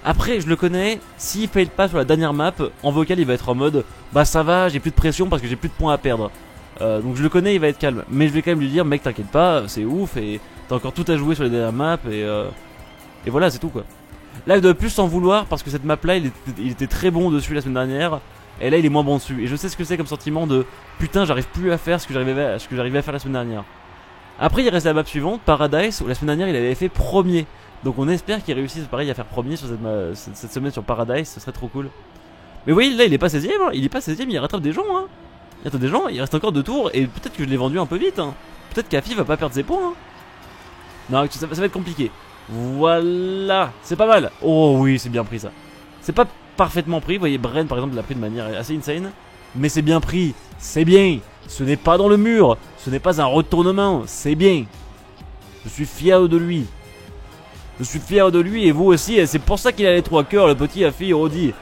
Après je le connais. S'il fail pas sur la dernière map, en vocal il va être en mode bah ça va, j'ai plus de pression parce que j'ai plus de points à perdre. Donc je le connais, il va être calme. Mais je vais quand même lui dire mec t'inquiète pas, c'est ouf et t'as encore tout à jouer sur les dernières maps et voilà c'est tout quoi. Là il doit plus s'en vouloir parce que cette map là il était très bon dessus la semaine dernière. Et là il est moins bon dessus. Et je sais ce que c'est comme sentiment de putain j'arrive plus à faire ce que j'arrivais à faire la semaine dernière. Après il reste la map suivante, Paradise, où la semaine dernière il avait fait premier. Donc on espère qu'il réussisse pareil à faire premier sur cette semaine sur Paradise, ce serait trop cool. Mais oui là il est pas 16ème, hein. Il est pas 16ème, il rattrape des gens hein. Il rattrape des gens, il reste encore 2 tours et peut-être que je l'ai vendu un peu vite hein. Peut-être qu'Afi va pas perdre ses points hein. Non ça va être compliqué. Voilà, c'est pas mal. Oh oui c'est bien pris ça. C'est pas parfaitement pris, vous voyez Bren par exemple l'a pris de manière assez insane. Mais c'est bien pris, c'est bien. Ce n'est pas dans le mur, ce n'est pas un retournement, c'est bien. Je suis fier de lui. Je suis fier de lui et vous aussi, et c'est pour ça qu'il a les 3 cœurs, le petit Afi Rodi.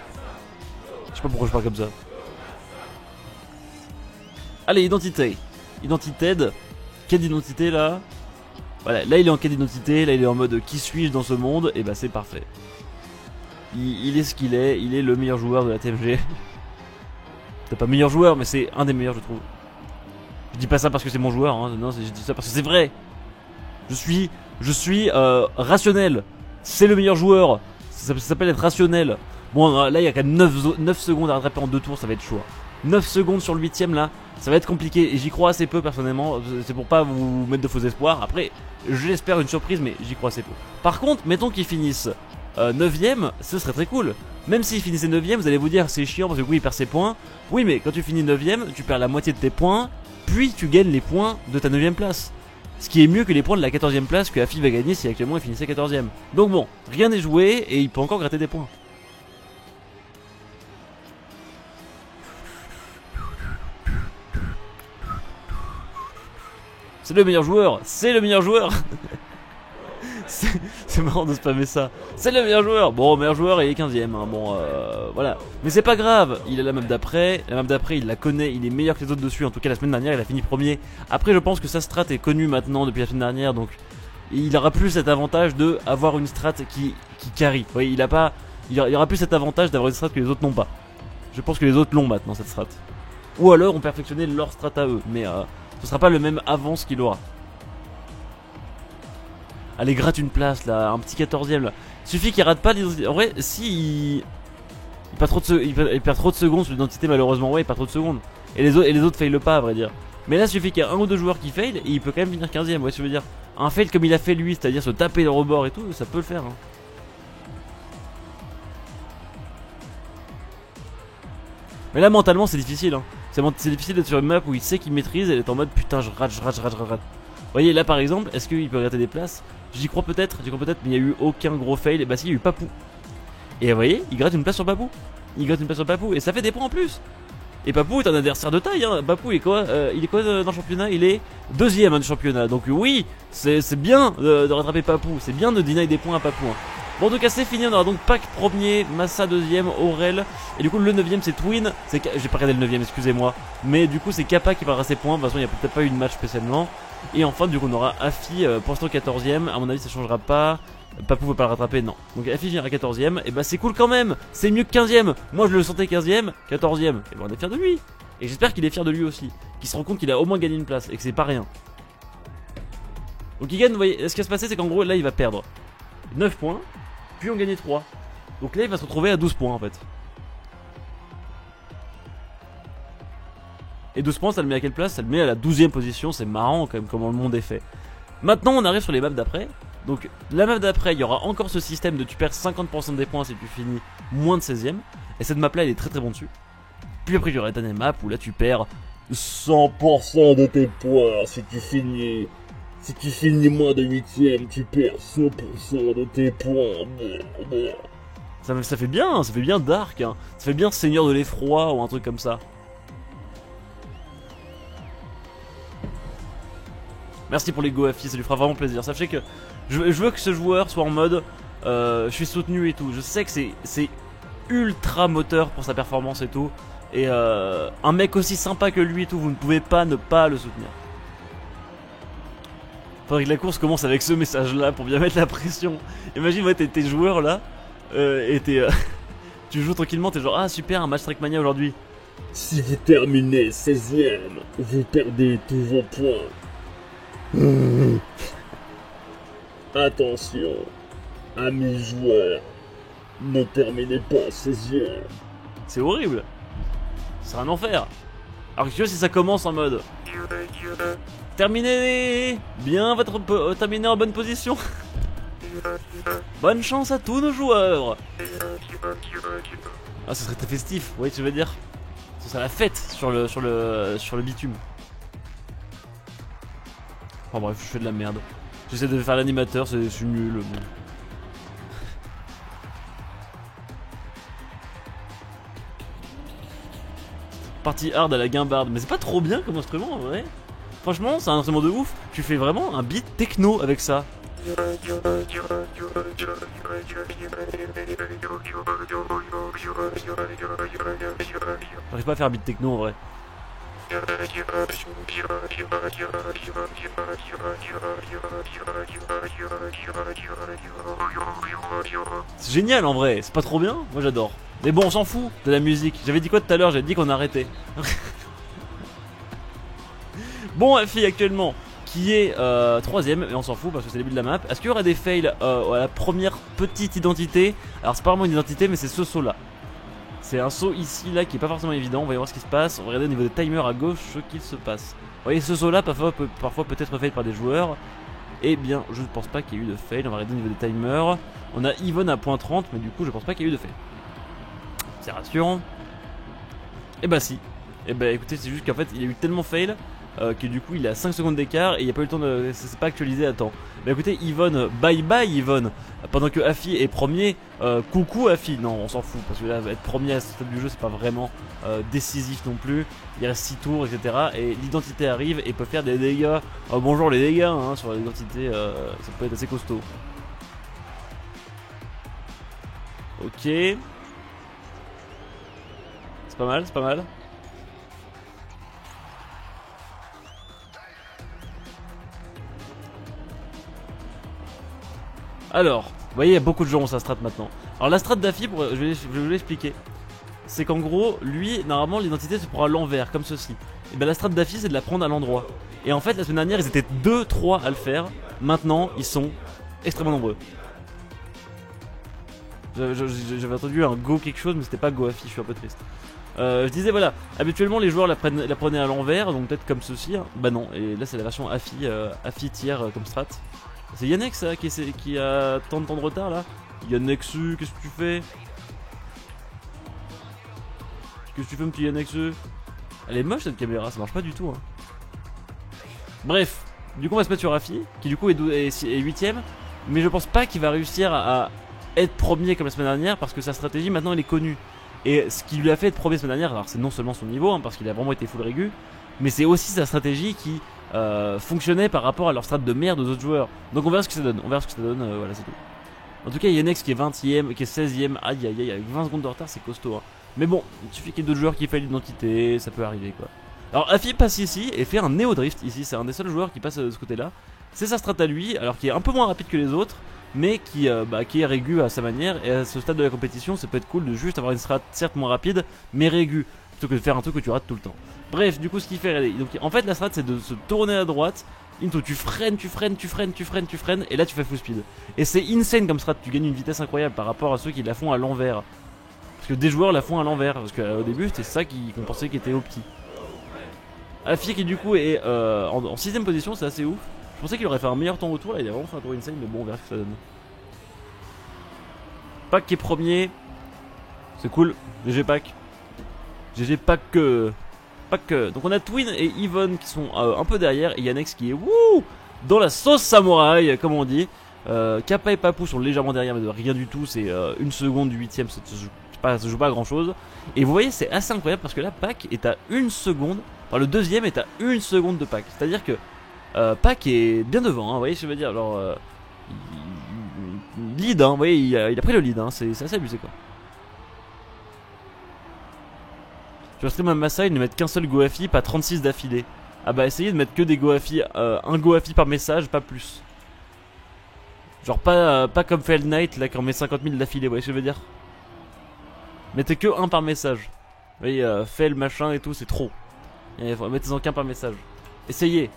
Je sais pas pourquoi je parle comme ça. Allez, identité. Identité. Quelle identité là? Voilà, là il est en quête d'identité, là il est en mode qui suis-je dans ce monde, et bah c'est parfait. Il est ce qu'il est, il est le meilleur joueur de la TMG. C'est pas meilleur joueur, mais c'est un des meilleurs je trouve. Je dis pas ça parce que c'est mon joueur, hein. Non, je dis ça parce que c'est vrai. Je suis rationnel. C'est le meilleur joueur. Ça s'appelle être rationnel. Bon, là il y a quand même 9 secondes à rattraper en 2 tours, ça va être chaud. 9 secondes sur le 8ème là, ça va être compliqué. Et j'y crois assez peu personnellement. C'est pour pas vous mettre de faux espoirs. Après, j'espère une surprise, mais j'y crois assez peu. Par contre, mettons qu'ils finissent 9ème, ce serait très cool. Même s'il finissait 9ème, vous allez vous dire c'est chiant parce que oui, il perd ses points. Oui, mais quand tu finis 9ème, tu perds la moitié de tes points, puis tu gagnes les points de ta 9ème place. Ce qui est mieux que les points de la 14ème place que Afi va gagner si actuellement il finissait 14ème. Donc bon, rien n'est joué et il peut encore gratter des points. C'est le meilleur joueur, c'est le meilleur joueur. C'est marrant de spammer ça. C'est le meilleur joueur. Bon, meilleur joueur, il est 15ème. Hein. Bon, voilà. Mais c'est pas grave. Il a la map d'après. La map d'après, il la connaît. Il est meilleur que les autres dessus. En tout cas, la semaine dernière, il a fini premier. Après, je pense que sa strat est connue maintenant depuis la semaine dernière. Donc, il aura plus cet avantage de avoir une strat qui carry. Vous voyez, il y aura plus cet avantage d'avoir une strat que les autres n'ont pas. Je pense que les autres l'ont maintenant, cette strat. Ou alors, ont perfectionné leur strat à eux. Mais ce sera pas le même avance qu'il aura. Allez, gratte une place là, un petit 14ème là. Suffit qu'il rate pas l'identité. En vrai, si il perd trop de secondes sur l'identité, malheureusement, ouais, il perd trop de secondes. Et les autres faillent pas, à vrai dire. Mais là, suffit qu'il y ait un ou deux joueurs qui fail et il peut quand même finir 15ème, ouais, je veux dire. Un fail comme il a fait lui, c'est-à-dire se taper le rebord et tout, ça peut le faire. Hein. Mais là, mentalement, c'est difficile. Hein. C'est difficile d'être sur une map où il sait qu'il maîtrise et d'être en mode putain, je rate. Vous voyez, là par exemple, est-ce qu'il peut gratter des places? J'y crois peut-être, mais il n'y a eu aucun gros fail. Et bah si, il y a eu Papou. Et vous voyez, il gratte une place sur Papou. Et ça fait des points en plus. Et Papou est un adversaire de taille. Hein. Papou, il est quoi dans le championnat? Il est 2ème hein, du championnat. Donc oui, c'est bien de rattraper Papou. C'est bien de deny des points à Papou. Hein. Bon, en tout cas, c'est fini. On aura donc Pac premier, Massa 2ème, Aurel. Et du coup, le 9ème, c'est Twin. J'ai pas regardé le 9ème, excusez-moi. Mais du coup, c'est Kappa qui perdra ses points. De toute façon, il n'y a peut-être pas eu de match spécialement. Et enfin, du coup, on aura Afi pour l'instant 14ème. À mon avis, ça changera pas. Papou veut pas le rattraper, non. Donc Afi finira 14ème. Et bah, c'est cool quand même. C'est mieux que 15ème. Moi, je le sentais 15ème, 14ème. Et bah, on est fiers de lui. Et j'espère qu'il est fier de lui aussi. Qu'il se rend compte qu'il a au moins gagné une place et que c'est pas rien. Donc, il gagne, vous voyez, ce qui va se passer, c'est qu'en gros, là, il va perdre 9 points. Puis on gagnait 3. Donc là, il va se retrouver à 12 points en fait. Et 12 points, ça le met à quelle place? Ça le met à la 12ème position. C'est marrant quand même comment le monde est fait. Maintenant, on arrive sur les maps d'après. Donc, la map d'après, il y aura encore ce système de tu perds 50% des points si tu finis moins de 16ème. Et cette map là, elle est très très bon dessus. Puis après, il y aura la dernière map où là, tu perds 100% de tes points si tu finis. Si tu finis moins de 8ème, tu perds 100% de tes points. Ça fait bien dark. Hein. Ça fait bien Seigneur de l'effroi ou un truc comme ça. Merci pour les go Afi, ça lui fera vraiment plaisir. Sachez que je veux que ce joueur soit en mode je suis soutenu et tout. Je sais que c'est ultra moteur pour sa performance et tout. Et un mec aussi sympa que lui et tout, vous ne pouvez pas ne pas le soutenir. Faudrait que la course commence avec ce message là pour bien mettre la pression. Imagine, ouais, t'es joueur là et tu joues tranquillement, t'es genre ah super, un match Trackmania aujourd'hui. Si vous terminez 16ème, vous perdez tous vos points. Attention, amis joueurs, ne terminez pas 16ème. C'est horrible. C'est un enfer. Alors que tu vois, si ça commence en mode terminez bien terminer en bonne position. Bonne chance à tous nos joueurs. Ah, ce serait très festif, vous voyez ce que je veux dire. Ce serait la fête sur le bitume. Enfin bref, je fais de la merde. J'essaie de faire l'animateur, je suis nul. Bon. Partie hard à la guimbarde, mais c'est pas trop bien comme instrument en vrai. Franchement, c'est un instrument de ouf. Tu fais vraiment un beat techno avec ça. J'arrive pas à faire un beat techno en vrai. C'est génial en vrai, c'est pas trop bien? Moi j'adore. Mais bon, on s'en fout de la musique. J'avais dit quoi tout à l'heure? J'avais dit qu'on arrêtait. Bon, Afi actuellement qui est 3ème, mais on s'en fout parce que c'est le début de la map. Est-ce qu'il y aura des fails à la première petite identité? Alors c'est pas vraiment une identité, mais c'est ce saut là. C'est un saut ici là qui est pas forcément évident. On va y voir ce qui se passe. On va regarder au niveau des timers à gauche ce qu'il se passe. Vous voyez, ce saut là parfois peut être fail par des joueurs. Eh bien, je ne pense pas qu'il y ait eu de fail. On va regarder au niveau des timers. On a Yvonne à point 30, mais du coup je pense pas qu'il y ait eu de fail. C'est rassurant. Et bah si. Et bah écoutez, c'est juste qu'en fait il y a eu tellement fail que du coup il a 5 secondes d'écart et il n'y a pas eu le temps de. C'est pas actualisé à temps. Mais écoutez, Yvonne, bye bye Yvonne. Pendant que Afi est premier, coucou Afi. Non, on s'en fout parce que là, être premier à ce stade du jeu, c'est pas vraiment décisif non plus. Il reste 6 tours, etc. Et l'identité arrive et peut faire des dégâts. Bonjour les dégâts hein, sur l'identité, ça peut être assez costaud. Ok. C'est pas mal, c'est pas mal. Alors, vous voyez, il y a beaucoup de gens ont sa strat maintenant. Alors la strat d'Afi, je vais vous l'expliquer. C'est qu'en gros, lui, normalement, l'identité se prend à l'envers, comme ceci. Et ben la strat d'Afi, c'est de la prendre à l'endroit. Et en fait, la semaine dernière, ils étaient 2-3 à le faire. Maintenant, ils sont extrêmement nombreux. J'avais entendu un go quelque chose, mais c'était pas go Afi, je suis un peu triste. Je disais voilà, habituellement les joueurs la prenaient à l'envers, donc peut-être comme ceci. Hein. Bah non, et là c'est la version Afi tiers comme strat. C'est Yannex ça qui a tant de temps de retard là. Yannexu, qu'est-ce que tu fais? Qu'est-ce que tu fais mon petit Yannexu? Elle est moche cette caméra, ça marche pas du tout. Hein. Bref, du coup on va se mettre sur Afi, qui du coup est 8ème. Mais je pense pas qu'il va réussir à être premier comme la semaine dernière, parce que sa stratégie maintenant elle est connue. Et ce qui lui a fait être premier la semaine dernière, alors c'est non seulement son niveau, hein, parce qu'il a vraiment été full régu, mais c'est aussi sa stratégie qui fonctionnait par rapport à leur strat de merde aux autres joueurs. Donc on verra ce que ça donne, voilà c'est tout. En tout cas Yannex qui est 20ème, qui est 16ème, aïe aïe aïe, avec 20 secondes de retard c'est costaud. Hein. Mais bon, il suffit qu'il y ait d'autres joueurs qui fassent l'identité, ça peut arriver quoi. Alors Afi passe ici et fait un néo-drift ici, c'est un des seuls joueurs qui passe de ce côté là. C'est sa strat à lui, alors qui est un peu moins rapide que les autres, mais qui est régu à sa manière. Et à ce stade de la compétition, ça peut être cool de juste avoir une strat certes moins rapide, mais régu, plutôt que de faire un truc que tu rates tout le temps. Bref, du coup, ce qu'il fait, donc, en fait, la strat c'est de se tourner à droite. Into, tu freines, et là tu fais full speed. Et c'est insane comme strat, tu gagnes une vitesse incroyable par rapport à ceux qui la font à l'envers. Parce que des joueurs la font à l'envers, parce qu'au début c'était ça qu'on pensait qui était opti. Afi qui du coup est en 6ème position, c'est assez ouf. Je pensais qu'il aurait fait un meilleur temps retour, là il a vraiment fait un tour insane, mais bon on verra ce que ça donne. Pac qui est premier, c'est cool, GG Pac. GG Pac. Donc on a Twin et Yvonne qui sont un peu derrière, et Yannex qui est wouh dans la sauce samouraï, comme on dit. Kappa et Papou sont légèrement derrière, mais de rien du tout, c'est 1 seconde du 8ème, ça se joue pas à grand chose. Et vous voyez, c'est assez incroyable parce que là, Pac est à 1 seconde, enfin le deuxième est à 1 seconde de Pac. C'est-à-dire que Pac est bien devant, hein, vous voyez ce que je veux dire. Alors, lead, hein, vous voyez, il a pris le lead, hein, c'est assez abusé quoi. Je stream un Massa, ils ne mettent qu'un seul Goafi, pas 36 d'affilée. Ah bah essayez de mettre que des Goafi, un Goafi par message, pas plus. Genre pas comme Fell Knight là qui en met 50 000 d'affilée, vous voyez ce que je veux dire. Mettez que un par message. Vous voyez, Fell machin et tout, c'est trop. Mettez-en qu'un par message. Essayez.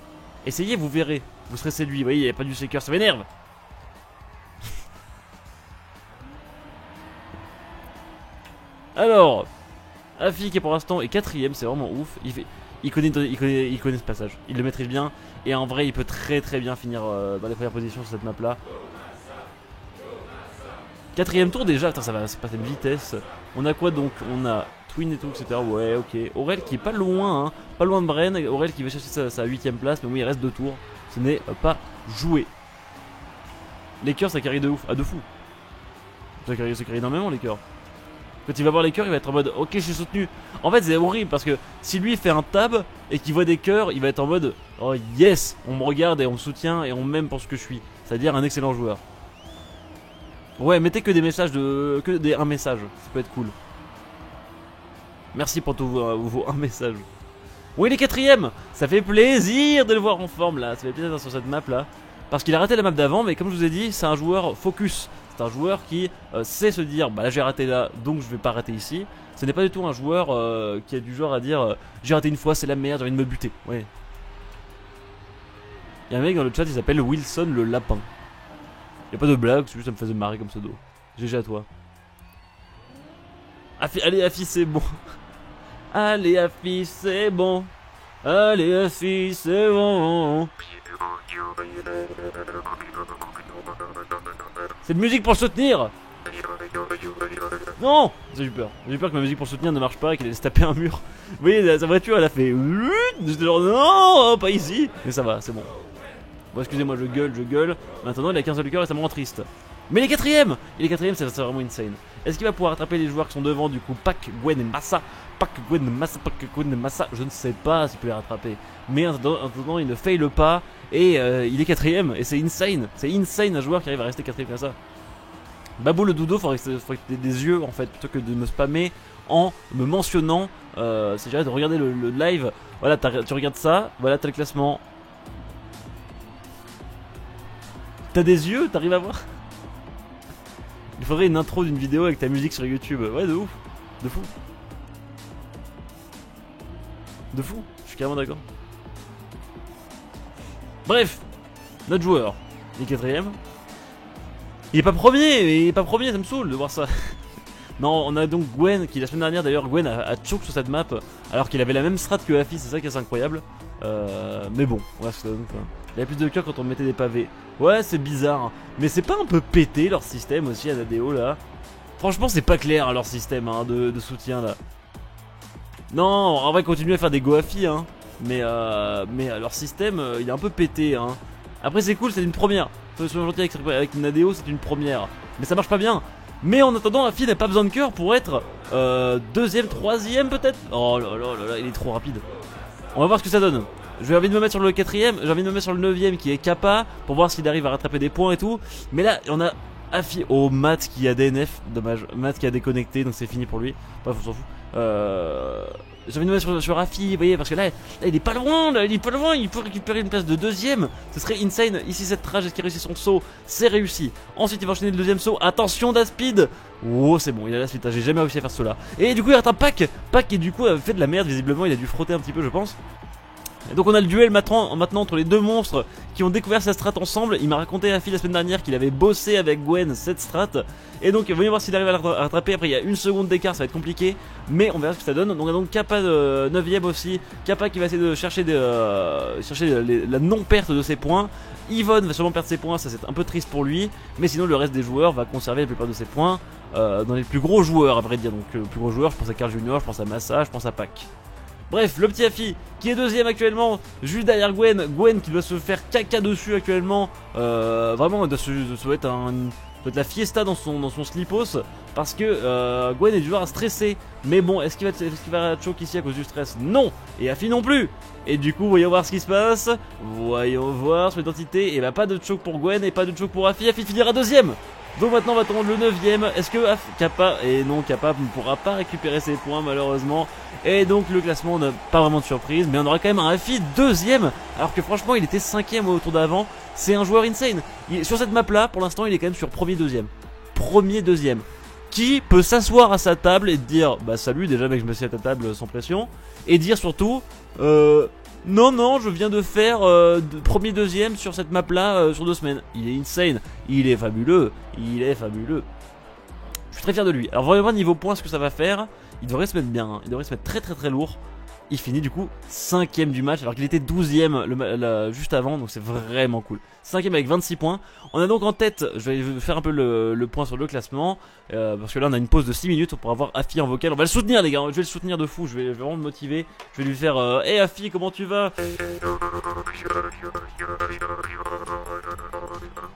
Essayez, vous verrez. Vous serez séduit, vous voyez, il n'y a pas du shaker, ça m'énerve. Alors, Afi qui pour l'instant est 4ème, c'est vraiment ouf. Il connaît ce passage, il le maîtrise bien. Et en vrai, il peut très bien finir dans les premières positions sur cette map là. 4ème tour déjà, attends, ça va passer une vitesse. On a quoi donc? On a Twin et tout, etc. Ouais, ok. Aurel qui est pas loin, hein. Pas loin de Bren. Aurel qui va chercher sa 8ème place, mais oui, il reste 2 tours. Ce n'est pas joué. Les cœurs, ça carry de ouf. Ah, de fou. Ça carry énormément, les cœurs. Quand il va voir les cœurs, il va être en mode ok, je suis soutenu. En fait, c'est horrible parce que si lui fait un tab et qu'il voit des cœurs, il va être en mode oh yes, on me regarde et on me soutient et on m'aime pour ce que je suis. C'est-à-dire un excellent joueur. Ouais, mettez que des messages un message, ça peut être cool. Merci pour tous vos un message. Oui, il est 4ème. Ça fait plaisir de le voir en forme là. Ça fait plaisir sur cette map là. Parce qu'il a raté la map d'avant, mais comme je vous ai dit, c'est un joueur focus. C'est un joueur qui sait se dire bah là j'ai raté là, donc je vais pas rater ici. Ce n'est pas du tout un joueur qui est du genre à dire j'ai raté une fois, c'est la merde, j'ai envie de me buter. Ouais. Il y a un mec dans le chat, il s'appelle Wilson le lapin. Y a pas de blague, c'est juste ça me faisait marrer comme pseudo. GG à toi. Allez Afi, c'est bon. Allez Afi, c'est bon. Allez Afi, c'est bon. C'est de musique pour le soutenir. Non. J'ai eu peur que ma musique pour le soutenir ne marche pas et qu'elle allait se taper un mur. Vous voyez, sa voiture elle a fait. J'étais genre non, pas ici. Mais ça va, c'est bon. Bon, excusez-moi, je gueule. Maintenant, il a 15 seul cœur et ça me rend triste. Mais il est 4ème. C'est vraiment insane. Est-ce qu'il va pouvoir attraper les joueurs qui sont devant du coup? Pac, Gwen et Massa. Je ne sais pas s'il peut les rattraper. Mais en attendant, il ne faille pas. Et il est 4ème. Et c'est insane. C'est insane un joueur qui arrive à rester 4ème comme ça. Babou le doudou, faudrait que tu aies des yeux en fait, plutôt que de me spammer en me mentionnant. C'est déjà de regarder le live. Voilà, tu regardes ça, voilà, t'as le classement. T'as des yeux, t'arrives à voir? Il faudrait une intro d'une vidéo avec ta musique sur YouTube. Ouais, de ouf, de fou. De fou, je suis carrément d'accord. Bref, notre joueur, il est 4ème. Il est pas premier, ça me saoule de voir ça. Non, on a donc Gwen qui la semaine dernière d'ailleurs, Gwen a choke sur cette map alors qu'il avait la même strat que Afi, c'est ça qui est assez incroyable. Mais bon, ouais, ça donne quoi. Il y avait plus de cœur quand on mettait des pavés. Ouais, c'est bizarre, mais c'est pas un peu pété leur système aussi à Nadeo là? Franchement, c'est pas clair leur système hein, de soutien là. Non, en vrai, continuez à faire des Goafi, hein. Mais leur système, il est un peu pété, hein. Après, c'est cool, c'est une première. Soyons gentils avec Nadeo, c'est une première. Mais ça marche pas bien. Mais en attendant, Afi n'a pas besoin de cœur pour être deuxième, troisième peut-être. Oh là là là là, il est trop rapide. On va voir ce que ça donne. J'ai envie de me mettre sur le 4ème, j'ai envie de me mettre sur le 9ème qui est Kappa pour voir s'il arrive à rattraper des points et tout. Mais là, on a Afi. Oh, Matt qui a DNF, dommage. Matt qui a déconnecté, donc c'est fini pour lui. Bref, on s'en fout. J'ai envie de me mettre sur Afi, vous voyez, parce que là, il est pas loin, là, il est pas loin, il peut récupérer une place de deuxième. Ce serait insane. Ici, cette rage, est-ce qu'il réussit son saut? C'est réussi. Ensuite, il va enchaîner le deuxième saut. Attention d'Aspid. Oh, c'est bon, il a la suite. J'ai jamais réussi à faire cela. Et du coup, il rate un pack. Pack qui, du coup, a fait de la merde, visiblement. Il a dû frotter un petit peu, je pense. Et donc on a le duel maintenant entre les deux monstres qui ont découvert sa strat ensemble. Il m'a raconté Afi la semaine dernière qu'il avait bossé avec Gwen cette strat. Et donc voyons voir s'il arrive à la rattraper. Après il y a une seconde d'écart, ça va être compliqué. Mais on verra ce que ça donne. Donc on a donc Kappa 9ème aussi. Kappa qui va essayer de chercher, la non-perte de ses points. Yvonne va sûrement perdre ses points, ça c'est un peu triste pour lui. Mais sinon le reste des joueurs va conserver la plupart de ses points dans les plus gros joueurs à vrai dire. Donc le plus gros joueur, je pense à Carl Junior, je pense à Massa, je pense à Pac. Bref, le petit Afi qui est deuxième actuellement, juste derrière Gwen. Gwen qui doit se faire caca dessus actuellement. Vraiment, ça doit être la fiesta dans son slipos. Parce que Gwen est du genre à stresser. Mais bon, est-ce qu'il va choke ici à cause du stress? Non. Et Afi non plus. Et du coup, voyons voir ce qui se passe. Voyons voir son identité. Et bah, pas de choke pour Gwen et pas de choke pour Afi. Afi finira deuxième. Donc maintenant on va attendre le 9ème. Est-ce que Kappa, et non, Kappa ne pourra pas récupérer ses points malheureusement. Et donc le classement n'a pas vraiment de surprise. Mais on aura quand même un Afi deuxième. Alors que franchement il était 5ème au tour d'avant. C'est un joueur insane. Sur cette map là pour l'instant il est quand même sur premier deuxième. Premier deuxième. Qui peut s'asseoir à sa table et dire bah salut déjà mec, je me suis à ta table sans pression. Et dire surtout non, je viens de faire premier deuxième sur cette map là sur 2 semaines. Il est insane, il est fabuleux, il est fabuleux. Je suis très fier de lui. Alors voyons voir niveau points ce que ça va faire. Il devrait se mettre bien, hein. Il devrait se mettre très très très lourd. Il finit du coup 5ème du match alors qu'il était 12ème juste avant, donc c'est vraiment cool. 5ème avec 26 points. On a donc en tête, je vais faire un peu le point sur le classement, parce que là on a une pause de 6 minutes pour avoir Afi en vocal. On va le soutenir les gars, je vais le soutenir de fou, je vais vraiment le motiver. Je vais lui faire hey Afi, comment tu vas? Ça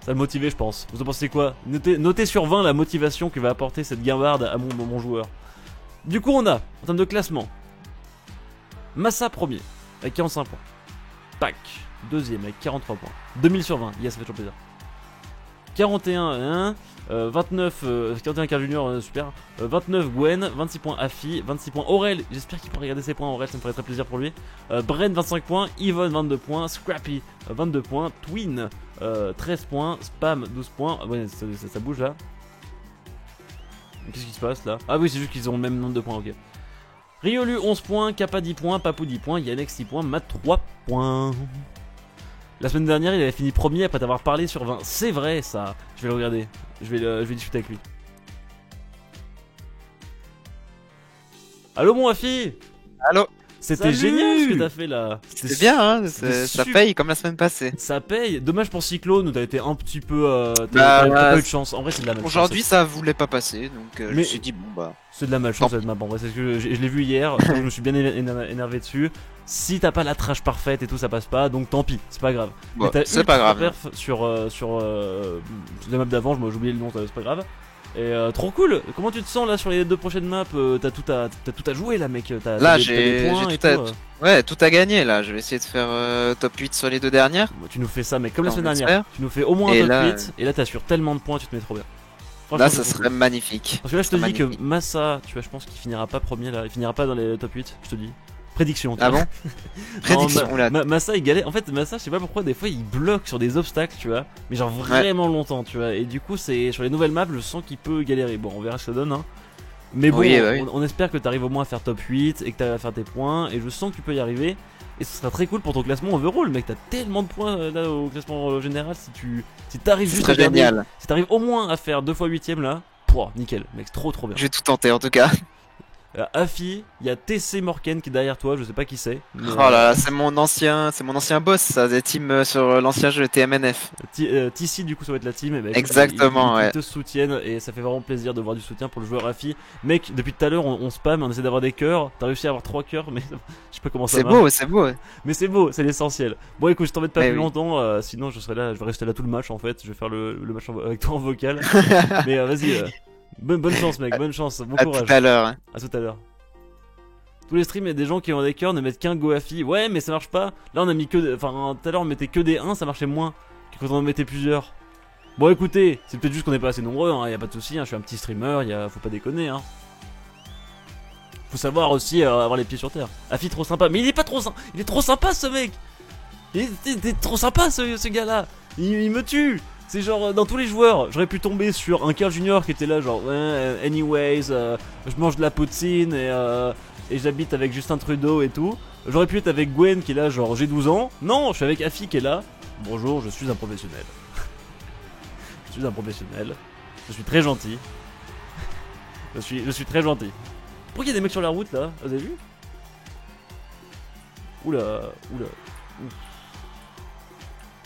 va le motiver je pense. Vous en pensez quoi? Notez sur 20 la motivation que va apporter cette guimbarde à mon joueur. Du coup on a, en termes de classement, Massa premier avec 45 points. Pac deuxième avec 43 points. 2000 sur 20, yes, ça fait toujours plaisir. 41 29 41 Carl Junior, super. 29 Gwen, 26 points Afi, 26 points Aurel. J'espère qu'il pourra regarder ses points. Aurel, ça me ferait très plaisir pour lui. Bren 25 points, Yvonne 22 points, Scrappy 22 points, Twin 13 points, Spam 12 points. Ouais, ça bouge là. Qu'est-ce qui se passe là? Ah oui, c'est juste qu'ils ont le même nombre de points, ok. Riolu 11 points, Kappa 10 points, Papou 10 points, Yannick 6 points, Matt 3 points. La semaine dernière, il avait fini premier après t'avoir parlé sur 20. C'est vrai ça. Je vais le regarder. Je vais discuter avec lui. Allô mon Afi. Allô. C'était génial ce que t'as fait là. C'était bien, hein, ça paye comme la semaine passée. Ça paye. Dommage pour Cyclone où t'as été un petit peu. T'as pas eu de chance. En vrai, c'est de la malchance. Aujourd'hui, ça voulait pas passer, donc je me suis dit bon bah. C'est de la malchance cette map. En vrai, c'est ce que je l'ai vu hier. Je me suis bien énervé dessus. Si t'as pas la trash parfaite et tout, ça passe pas. Donc tant pis, c'est pas grave. Bon, c'est pas grave. Sur la map d'avant, j'ai oublié le nom, c'est pas grave. Et trop cool. Comment tu te sens là sur les 2 prochaines maps? T'as tout à jouer là mec. Là j'ai tout à gagner là. Je vais essayer de faire top 8 sur les 2 dernières. Tu nous fais ça mec comme la semaine dernière. Tu nous fais au moins un top 8. Et là t'assures tellement de points, tu te mets trop bien. Là, ça serait magnifique. Parce que là, je te dis que Massa, tu vois, je pense qu'il finira pas premier là. Il finira pas dans les top 8, je te dis. Prédiction. Ah bon? Prédiction là. Massa, il galère. En fait, Massa, je sais pas pourquoi, des fois, il bloque sur des obstacles, tu vois. Mais genre vraiment longtemps, tu vois. Et du coup, c'est sur les nouvelles maps, je sens qu'il peut galérer. Bon, on verra ce que ça donne, hein. Mais bon, oui. On espère que t'arrives au moins à faire top 8 et que t'arrives à faire tes points. Et je sens que tu peux y arriver. Et ce sera très cool pour ton classement overall, mec. T'as tellement de points là au classement général. Si t'arrives juste à garder, si t'arrives au moins à faire 2 fois 8ème là, pouah, nickel, mec, trop bien. J'ai tout tenté en tout cas. Afi, il y a TC Morken qui est derrière toi, je sais pas qui c'est. Oh là là, c'est mon ancien boss, ça, des teams sur l'ancien jeu TMNF. TC du coup ça va être la team, et mec, exactement, ils te soutiennent et ça fait vraiment plaisir de voir du soutien pour le joueur Afi. Mec, depuis tout à l'heure on spam, on essaie d'avoir des cœurs, t'as réussi à avoir 3 cœurs, mais je sais pas comment ça marche. C'est beau. Mais c'est beau, c'est l'essentiel. Bon écoute, je t'embête pas plus longtemps, sinon je serai là, je vais rester là tout le match en fait, je vais faire le match avec toi en vocal. Mais vas-y, bonne chance mec, bonne chance, bon courage. À tout à l'heure. Hein. À tout à l'heure. Tous les streams, il y a des gens qui ont des cœurs ne mettent qu'un Goafi. Ouais, mais ça marche pas. Là, on a mis que. Enfin, tout à l'heure, on mettait que des 1, ça marchait moins que quand on en mettait plusieurs. Bon, écoutez, c'est peut-être juste qu'on n'est pas assez nombreux, hein, y a pas de souci. Hein, je suis un petit streamer, faut pas déconner. Hein. Faut savoir aussi avoir les pieds sur terre. Afi, trop sympa. Mais il est pas trop sympa. Il est trop sympa, ce mec. Il est trop sympa, ce gars-là. Il me tue. C'est genre dans tous les joueurs, j'aurais pu tomber sur un Carl Junior qui était là, genre, ouais, anyways, je mange de la poutine et j'habite avec Justin Trudeau et tout. J'aurais pu être avec Gwen qui est là, genre j'ai 12 ans. Non, je suis avec Afi qui est là. Bonjour, je suis un professionnel. Je suis un professionnel. Je suis très gentil. Je suis très gentil. Pourquoi il y a des mecs sur la route là? Vous avez vu? Oula.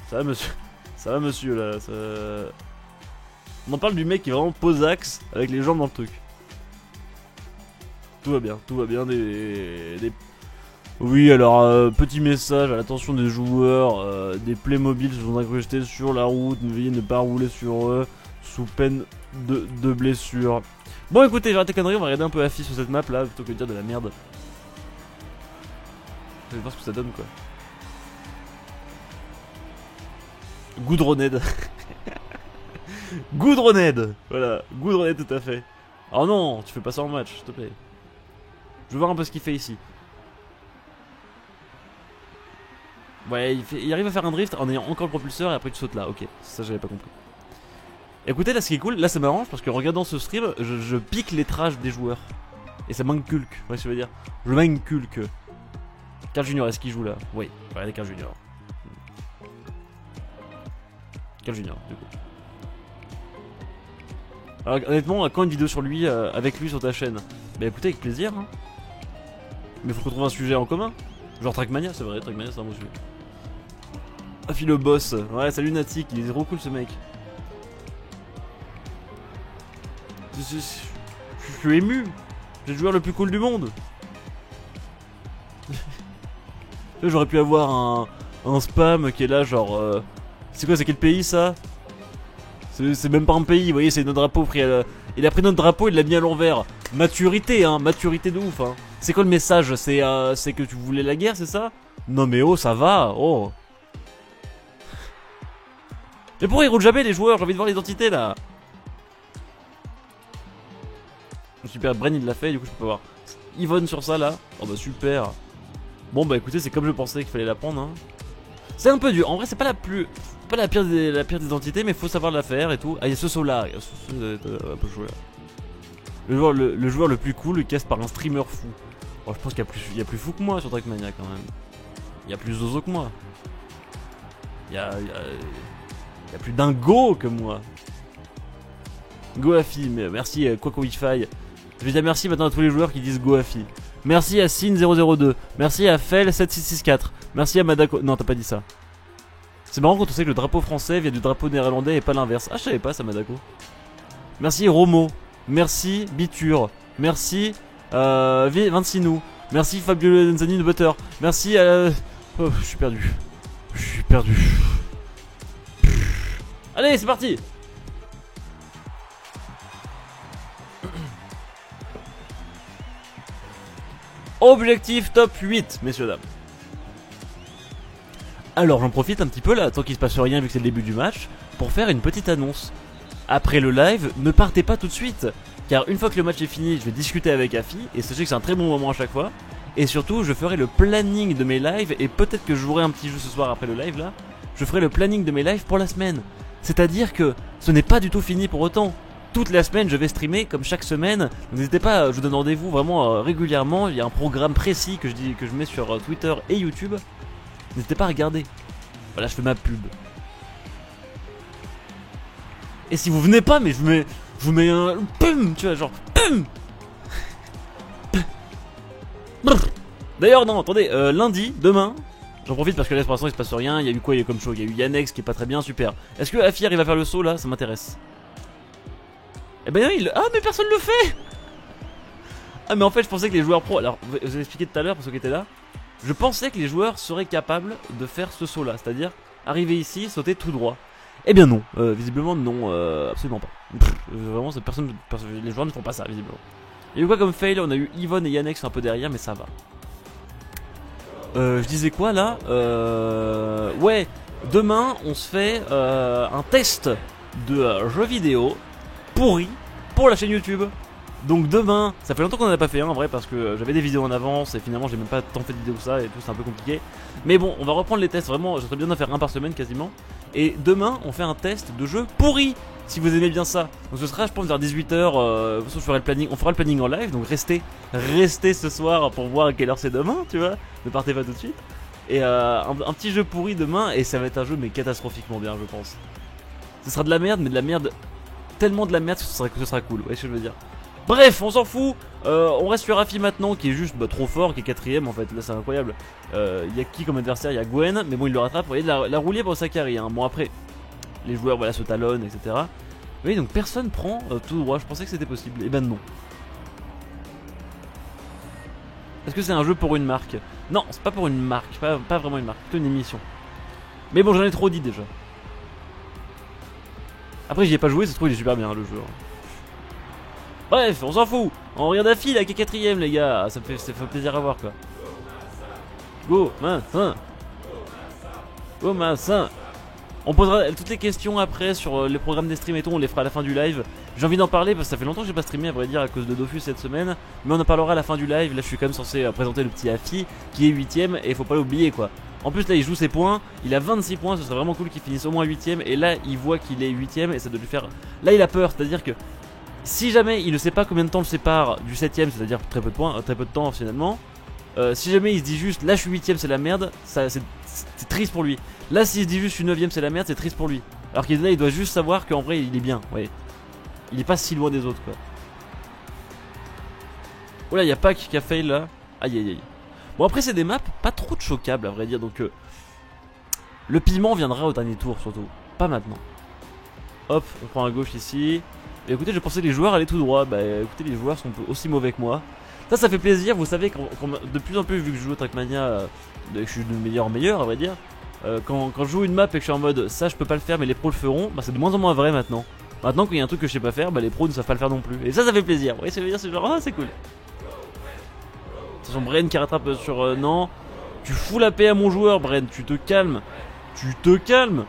Ça va monsieur là. On en parle du mec qui est vraiment posax avec les jambes dans le truc. Tout va bien, Oui, alors, petit message à l'attention des joueurs, des Playmobil se sont incrustés sur la route, veuillez ne pas rouler sur eux, sous peine de blessures. Bon écoutez, j'ai arrêté conneries, on va regarder un peu Afi sur cette map là, plutôt que de dire de la merde. Je vais voir ce que ça donne quoi. Goudroned. Goudroned. Voilà, Goudroned tout à fait. Oh non, tu fais pas ça en match, s'il te plaît. Je veux voir un peu ce qu'il fait ici. Ouais, il arrive à faire un drift en ayant encore le propulseur et après tu sautes là. Ok, ça j'avais pas compris. Écoutez, là ce qui est cool, là ça m'arrange parce que en regardant ce stream, je pique les trash des joueurs. Et ça m'inculque, vous voyez ce que je veux dire? Je m'inculque. Carl Junior, est-ce qu'il joue là? Oui, regardez Carl Junior. Carl Junior, du coup. Alors honnêtement, quand une vidéo sur lui, avec lui sur ta chaîne? Bah écoutez, avec plaisir. Hein. Mais faut qu'on trouve un sujet en commun. Genre Trackmania, c'est vrai, Trackmania c'est un bon sujet. Afi le boss. Ouais, salut Natik, il est trop cool ce mec. Je suis ému. C'est le joueur le plus cool du monde. J'aurais pu avoir un spam qui est là, genre. C'est quoi, c'est quel pays ça? C'est même pas un pays, vous voyez, c'est notre drapeau pris à il a pris notre drapeau, il l'a mis à l'envers. Maturité, hein, maturité de ouf, hein. C'est quoi le message? C'est que tu voulais la guerre, c'est ça? Non mais oh, ça va, oh. Mais pourquoi ils roulent jamais les joueurs? J'ai envie de voir l'identité là. Super, Bren il l'a fait, du coup je peux pas voir. Yvonne sur ça là. Oh bah super. Bon bah écoutez, c'est comme je pensais qu'il fallait la prendre, hein. C'est un peu dur, en vrai c'est pas la pire des identités, mais faut savoir la faire et tout. Ah, il y a ce saut là, un peu joué. Le joueur le plus cool, le casse par un streamer fou. Oh, je pense qu'il y a plus fou que moi sur Trackmania quand même. Il y a plus zozo que moi. Il y a plus dingo que moi. Goafi, mais merci Quaco Wi-Fi. Je vais dire merci maintenant à tous les joueurs qui disent Goafi. Merci à Sin002. Merci à Fel7664. Merci à Madako. Non, t'as pas dit ça. C'est marrant quand on sait que le drapeau français vient du drapeau néerlandais et pas l'inverse. Ah, je savais pas ça, Madako. Merci Romo. Merci Biture. Merci Vincinou. Merci Fabio Lenzani de Butter. Merci oh, je suis perdu. Allez, c'est parti. Objectif top 8, messieurs dames. Alors j'en profite un petit peu là, tant qu'il se passe rien vu que c'est le début du match, pour faire une petite annonce. après le live, ne partez pas tout de suite. Car une fois que le match est fini, je vais discuter avec Afi, et sachez que c'est un très bon moment à chaque fois. Et surtout, je ferai le planning de mes lives, et peut-être que je jouerai un petit jeu ce soir après le live là. Je ferai le planning de mes lives pour la semaine. C'est-à-dire que ce n'est pas du tout fini pour autant. Toute la semaine, je vais streamer comme chaque semaine. N'hésitez pas, je vous donne rendez-vous vraiment régulièrement. Il y a un programme précis que je mets sur Twitter et YouTube. N'hésitez pas à regarder. Voilà, je fais ma pub. Et si vous venez pas, mais je vous mets un pum, tu vois, genre pum. D'ailleurs, non, attendez, lundi, demain, j'en profite parce que là pour l'instant il se passe rien. Il y a eu quoi, il y a eu comme show, il y a eu Yannex qui est pas très bien, super. Est-ce que Afi arrive à faire le saut là? Ça m'intéresse. Eh ben non, ah mais personne le fait. Ah mais en fait je pensais que les joueurs pro, alors vous avez expliqué tout à l'heure pour ceux qui étaient là, je pensais que les joueurs seraient capables de faire ce saut là, c'est-à-dire arriver ici, sauter tout droit. Eh bien non, visiblement non, absolument pas. Vraiment personne, les joueurs ne font pas ça visiblement. Il y a eu quoi comme fail? On a eu Yvonne et Yannex un peu derrière mais ça va. Je disais quoi là? Ouais, demain on se fait un test de jeux vidéo pourri pour la chaîne YouTube. Donc demain, ça fait longtemps qu'on n'en a pas fait un en vrai parce que j'avais des vidéos en avance et finalement j'ai même pas tant fait de vidéos que ça et tout, c'est un peu compliqué. Mais bon, on va reprendre les tests, vraiment, j'aimerais bien en faire un par semaine quasiment. Et demain, on fait un test de jeu pourri, si vous aimez bien ça. Donc ce sera je pense vers 18h, je ferai le planning, on fera le planning en live, donc restez ce soir pour voir à quelle heure c'est demain, tu vois. Ne partez pas tout de suite. Et un petit jeu pourri demain et ça va être un jeu mais catastrophiquement bien je pense. Ce sera de la merde mais de la merde, tellement de la merde que ce sera cool, ouais ce que je veux dire. Bref, on s'en fout, on reste sur Afi maintenant qui est juste trop fort, qui est 4ème en fait, là c'est incroyable. Il y a qui comme adversaire? Il y a Gwen, mais bon il le rattrape, vous voyez la roue libre Sakari, hein. Bon après, les joueurs voilà se talonnent etc. Vous voyez donc personne prend tout droit, je pensais que c'était possible, et ben non. Est-ce que c'est un jeu pour une marque? Non, c'est pas pour une marque, pas vraiment une marque, plutôt une émission. Mais bon j'en ai trop dit déjà. Après j'y ai pas joué, ça se trouve il est super bien le jeu. Bref, on s'en fout. On regarde Afi là qui est 4ème les gars, ça fait plaisir à voir quoi. Go, Massin. Go, Massin. On posera toutes les questions après sur les programmes des streams et tout, on les fera à la fin du live. J'ai envie d'en parler parce que ça fait longtemps que j'ai pas streamé à vrai dire à cause de Dofus cette semaine. Mais on en parlera à la fin du live, là je suis quand même censé présenter le petit Afi qui est 8ème et faut pas l'oublier quoi. En plus là il joue ses points, il a 26 points, ce serait vraiment cool qu'il finisse au moins 8ème. Et là il voit qu'il est 8ème et ça doit lui faire... Là il a peur, c'est à dire que si jamais il ne sait pas combien de temps le sépare du 7ème, c'est-à-dire très peu de points, très peu de temps finalement, si jamais il se dit juste là je suis 8ème c'est la merde, c'est triste pour lui. Là s'il se dit juste je suis 9ème c'est la merde, c'est triste pour lui. Alors qu'il là il doit juste savoir qu'en vrai il est bien, ouais. Il est pas si loin des autres quoi. Oh là il y a Pac qui a fail là. Aïe aïe aïe. Bon après c'est des maps pas trop choquables à vrai dire, donc le piment viendra au dernier tour surtout, pas maintenant. Hop, on prend à gauche ici. Et écoutez, je pensais que les joueurs allaient tout droit. Bah écoutez, les joueurs sont aussi mauvais que moi. Ça fait plaisir. Vous savez, de plus en plus, vu que je joue au Trackmania, que je suis de meilleur en meilleur, à vrai dire. Quand je joue une map et que je suis en mode ça, je peux pas le faire, mais les pros le feront, bah c'est de moins en moins vrai maintenant. Maintenant, quand il y a un truc que je sais pas faire, bah les pros ne savent pas le faire non plus. Et ça fait plaisir. Vous voyez, ça veut dire, c'est genre, ah, c'est cool. Attention, Bren qui rattrape sur. Non. Tu fous la paix à mon joueur, Bren. Tu te calmes. Tu te calmes.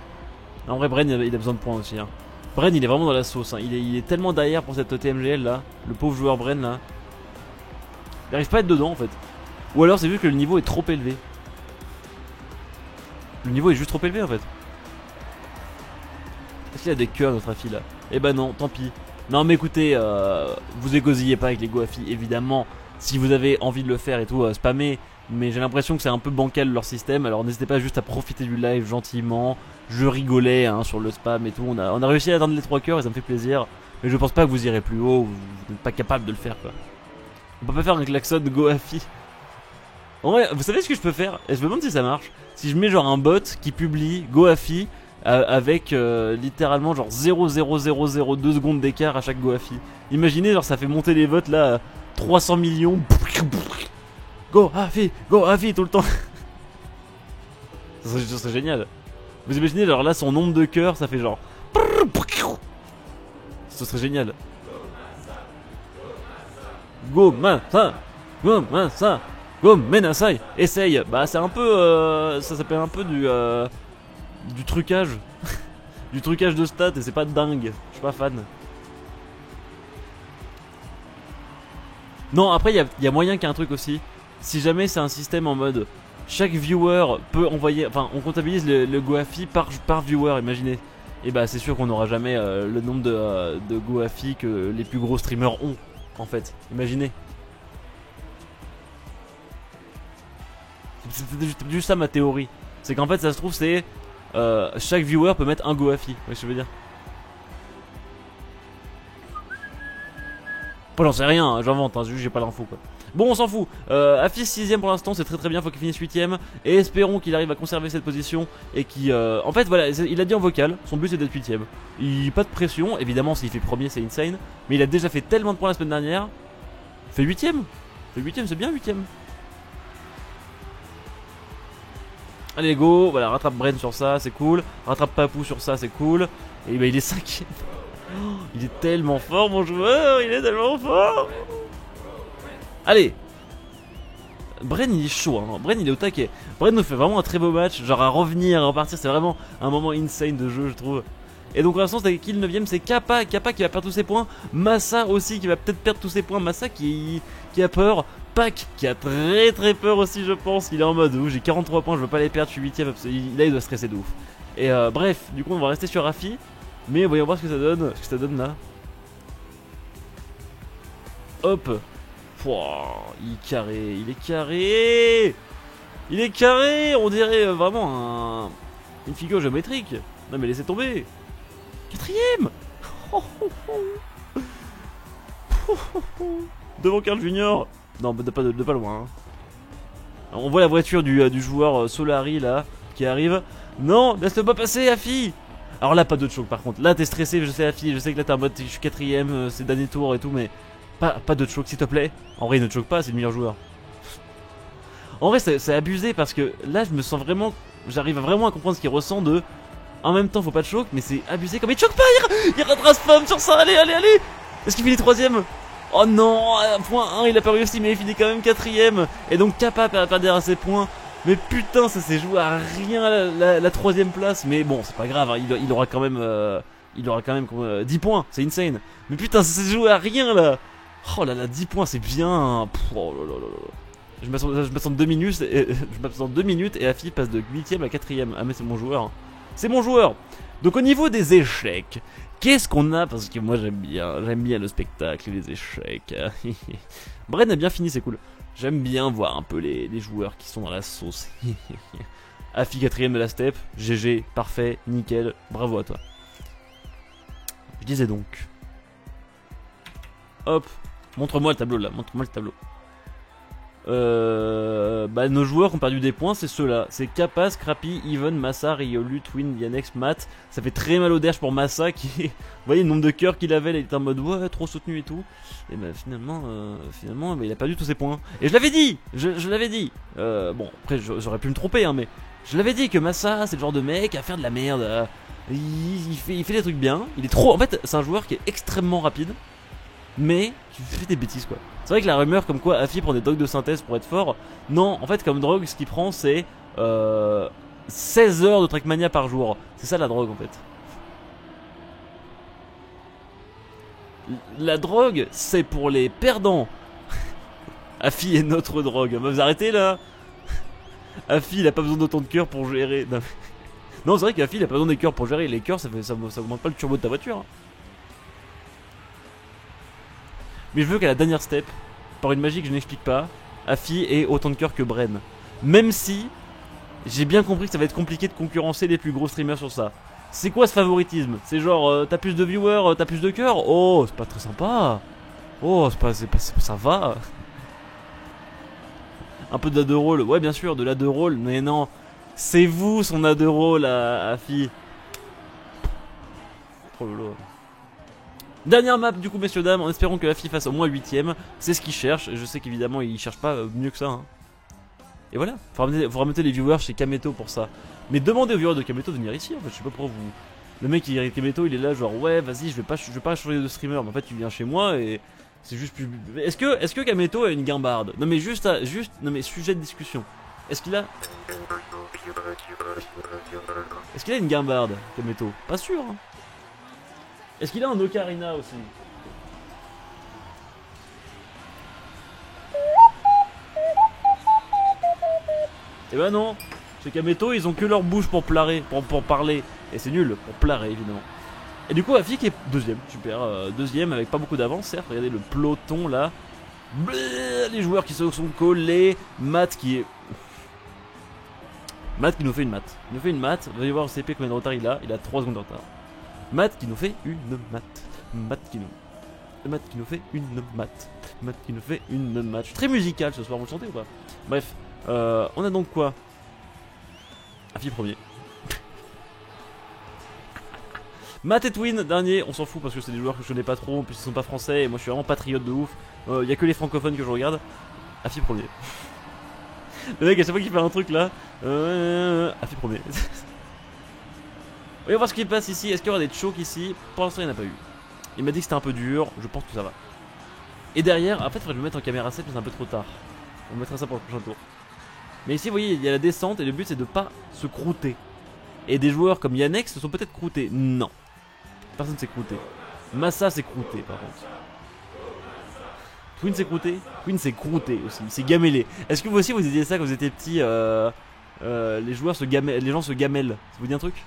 En vrai, Bren, il a besoin de points aussi, hein. Bren il est vraiment dans la sauce, hein. Il est tellement derrière pour cette TMGL là. Le pauvre joueur Bren là. Il arrive pas à être dedans en fait. Ou alors c'est juste que le niveau est trop élevé. Le niveau est juste trop élevé en fait. Est-ce qu'il a des cœurs notre Afi là? Eh ben non, tant pis. Non mais écoutez, vous égosillez pas avec les GoAfi évidemment. Si vous avez envie de le faire et tout, spammez. Mais j'ai l'impression que c'est un peu bancal leur système. Alors n'hésitez pas juste à profiter du live gentiment. Je rigolais hein, sur le spam et tout. On a réussi à atteindre les 3 cœurs et ça me fait plaisir. Mais je pense pas que vous irez plus haut. Vous n'êtes pas capable de le faire quoi. On peut pas faire un klaxon GoAfi. En vrai, vous savez ce que je peux faire? Et je me demande si ça marche. Si je mets genre un bot qui publie GoAfi avec littéralement genre 0,0002 secondes d'écart à chaque GoAfi. Imaginez genre ça fait monter les votes là à 300 millions. GoAfi tout le temps. Ça serait génial. Vous imaginez alors là son nombre de cœurs ça fait genre. Ce serait génial. Go Massin. Go Massin. Go Menasai. Essaye. Bah c'est un peu ça s'appelle un peu du trucage. du trucage de stats et c'est pas dingue. Je suis pas fan. Non, après, il y a moyen qu'il y ait un truc aussi. Si jamais c'est un système en mode chaque viewer peut envoyer. Enfin, on comptabilise le Goafi par viewer, imaginez. Et bah, c'est sûr qu'on n'aura jamais le nombre de Goafi que les plus gros streamers ont, en fait. Imaginez. C'est juste ça ma théorie. C'est qu'en fait, ça se trouve, c'est. Chaque viewer peut mettre un Goafi. Vous voyez ce que je veux dire? Bon, j'en sais rien, hein, j'invente, hein, juste j'ai pas l'info quoi. Bon, on s'en fout. Afis 6ème pour l'instant, c'est très bien, faut qu'il finisse 8ème. Et espérons qu'il arrive à conserver cette position. Et qui. En fait, voilà, il a dit en vocal, son but c'est d'être 8ème. Pas de pression, évidemment, s'il fait premier, c'est insane. Mais il a déjà fait tellement de points la semaine dernière. Fait 8ème. Fait 8ème, c'est bien 8ème. Allez, go, voilà, rattrape Bren sur ça, c'est cool. Rattrape Papou sur ça, c'est cool. Et bah, il est 5ème. Oh, il est tellement fort, mon joueur, il est tellement fort. Allez. Bren, il est chaud, hein. Bren, il est au taquet. Bren nous fait vraiment un très beau match. Genre, à revenir, à repartir, c'est vraiment un moment insane de jeu, je trouve. Et donc, pour l'instant, c'est qui le 9ème? C'est Kappa. Kappa qui va perdre tous ses points. Massa aussi qui va peut-être perdre tous ses points. Massa qui a peur. Pac qui a très peur aussi, je pense. Il est en mode où j'ai 43 points, je veux pas les perdre, je suis 8ème. Là, il doit stresser de ouf. Et bref, du coup, on va rester sur Rafi. Mais voyons voir ce que ça donne là. Hop. Pouah, il est carré, il est carré. Il est carré. On dirait vraiment une figure géométrique. Non mais laissez tomber. 4ème. Devant Carl Junior. Non, de pas loin. Hein. On voit la voiture du joueur Solari là qui arrive. Non, laisse-le pas passer, Afi. Alors là, pas de choc par contre. Là, t'es stressé, je sais, Afi. Je sais que là, t'es en mode je suis 4ème, c'est dernier tour et tout, mais pas de choc, s'il te plaît. En vrai, il ne choque pas, c'est le meilleur joueur. En vrai, c'est abusé parce que là, je me sens vraiment. J'arrive vraiment à comprendre ce qu'il ressent de. En même temps, faut pas de choc, mais c'est abusé comme il choque pas. Il rattrape Spam sur ça. Allez. Est-ce qu'il finit 3ème? Oh non, point 1, il a pas réussi, mais il finit quand même 4ème. Et donc, Kappa perd derrière ses points. Mais putain, ça s'est joué à rien la 3ème place. Mais bon, c'est pas grave, hein, il aura quand même 10 points, c'est insane. Mais putain, ça s'est joué à rien là. Oh là là, 10 points, c'est bien. Pff, oh là là là là. Je m'attends 2 minutes et je m'attends 2 minutes et Afi passe de 8ème à 4ème. Ah mais c'est mon joueur. C'est mon joueur. Donc au niveau des échecs, qu'est-ce qu'on a? Parce que moi j'aime bien le spectacle et les échecs. Bren a bien fini, c'est cool. J'aime bien voir un peu les joueurs qui sont dans la sauce. Afi 4ème de la step, GG, parfait, nickel, bravo à toi. Je disais donc. Hop, montre-moi le tableau là, montre-moi le tableau. Bah, nos joueurs qui ont perdu des points, c'est ceux-là. C'est Kappa, Scrappy, Even, Massa, Riolu, Twin, Yannex, Matt. Ça fait très mal au derge pour Massa qui. Vous voyez le nombre de cœurs qu'il avait, là, il était en mode ouais, trop soutenu et tout. Et bah finalement bah, il a perdu tous ses points. Et je l'avais dit, je l'avais dit. Bon, après j'aurais pu me tromper, hein, mais je l'avais dit que Massa, c'est le genre de mec à faire de la merde. Il fait des trucs bien. Il est trop. En fait, c'est un joueur qui est extrêmement rapide. Mais tu fais des bêtises quoi. C'est vrai que la rumeur comme quoi Afi prend des drogues de synthèse pour être fort. Non, en fait comme drogue ce qu'il prend c'est 16 heures de Trackmania par jour. C'est ça la drogue en fait. La drogue c'est pour les perdants. Afi est notre drogue. Vous arrêtez là. Afi il a pas besoin d'autant de cœurs pour gérer. Non c'est vrai qu'Afi il a pas besoin des cœurs pour gérer. Les cœurs ça augmente pas le turbo de ta voiture. Mais je veux qu'à la dernière step, par une magie que je n'explique pas, Afi ait autant de cœur que Bren. Même si j'ai bien compris que ça va être compliqué de concurrencer les plus gros streamers sur ça. C'est quoi ce favoritisme? C'est genre t'as plus de viewers, t'as plus de cœur? Oh, c'est pas très sympa. Oh, ça va. Un peu d'Aderall, ouais bien sûr, de l'Aderall, mais non. C'est vous son Aderall Afi. Oh là là. Dernière map du coup messieurs dames, en espérant que Afi fasse au moins 8ème. C'est ce qu'il cherche, je sais qu'évidemment il cherche pas mieux que ça hein. Et voilà, faut ramener les viewers chez Kameto pour ça. Mais demandez aux viewers de Kameto de venir ici en fait, je sais pas pourquoi vous... Le mec qui Kameto il est là genre ouais vas-y je vais pas changer de streamer. Mais en fait tu viens chez moi et c'est juste plus... Est-ce que Kameto a une guimbarde? Non mais juste non mais sujet de discussion. Est-ce qu'il a... Est-ce qu'il a une guimbarde, Kameto? Pas sûr. Hein. Est-ce qu'il a un ocarina aussi? Eh ben non. Chez Kameto, ils ont que leur bouche pour plarer, pour parler. Et c'est nul, pour plarer évidemment. Et du coup, Afi qui est deuxième, super. Deuxième avec pas beaucoup d'avance, certes. Regardez le peloton là. Bleh, les joueurs qui se sont collés. Matt qui est. Matt qui nous fait une maths. Il nous fait une maths. Vous allez voir au CP combien de retard il a. Il a 3 secondes de retard. Matt qui nous fait une maths. Matt qui nous fait une maths. Matt qui nous fait une maths. Je suis très musical ce soir, vous le sentez ou pas? Bref, on a donc quoi? Afi premier. Matt et Twin, dernier, on s'en fout parce que c'est des joueurs que je connais pas trop, en plus ils sont pas français et moi je suis vraiment patriote de ouf. Y a que les francophones que je regarde. Afi premier. Le mec à chaque fois qu'il fait un truc là, Afi premier. On va voir ce qui passe ici, est-ce qu'il y aura des chokes ici? Pour l'instant il n'y en a pas eu. Il m'a dit que c'était un peu dur, je pense que ça va. Et derrière, en fait il faudrait que je me mette en caméra 7 mais c'est un peu trop tard. On mettra ça pour le prochain tour. Mais ici vous voyez il y a la descente et le but c'est de pas se croûter. Et des joueurs comme Yannex se sont peut-être croûtés. Non. Personne s'est croûté. Massa s'est croûté par contre. Twin s'est croûté. Twin s'est croûté aussi. Il s'est gamellé. Est-ce que vous aussi vous disiez ça quand vous étiez petit les joueurs se gamellent. Les gens se gamellent. Ça vous dit un truc?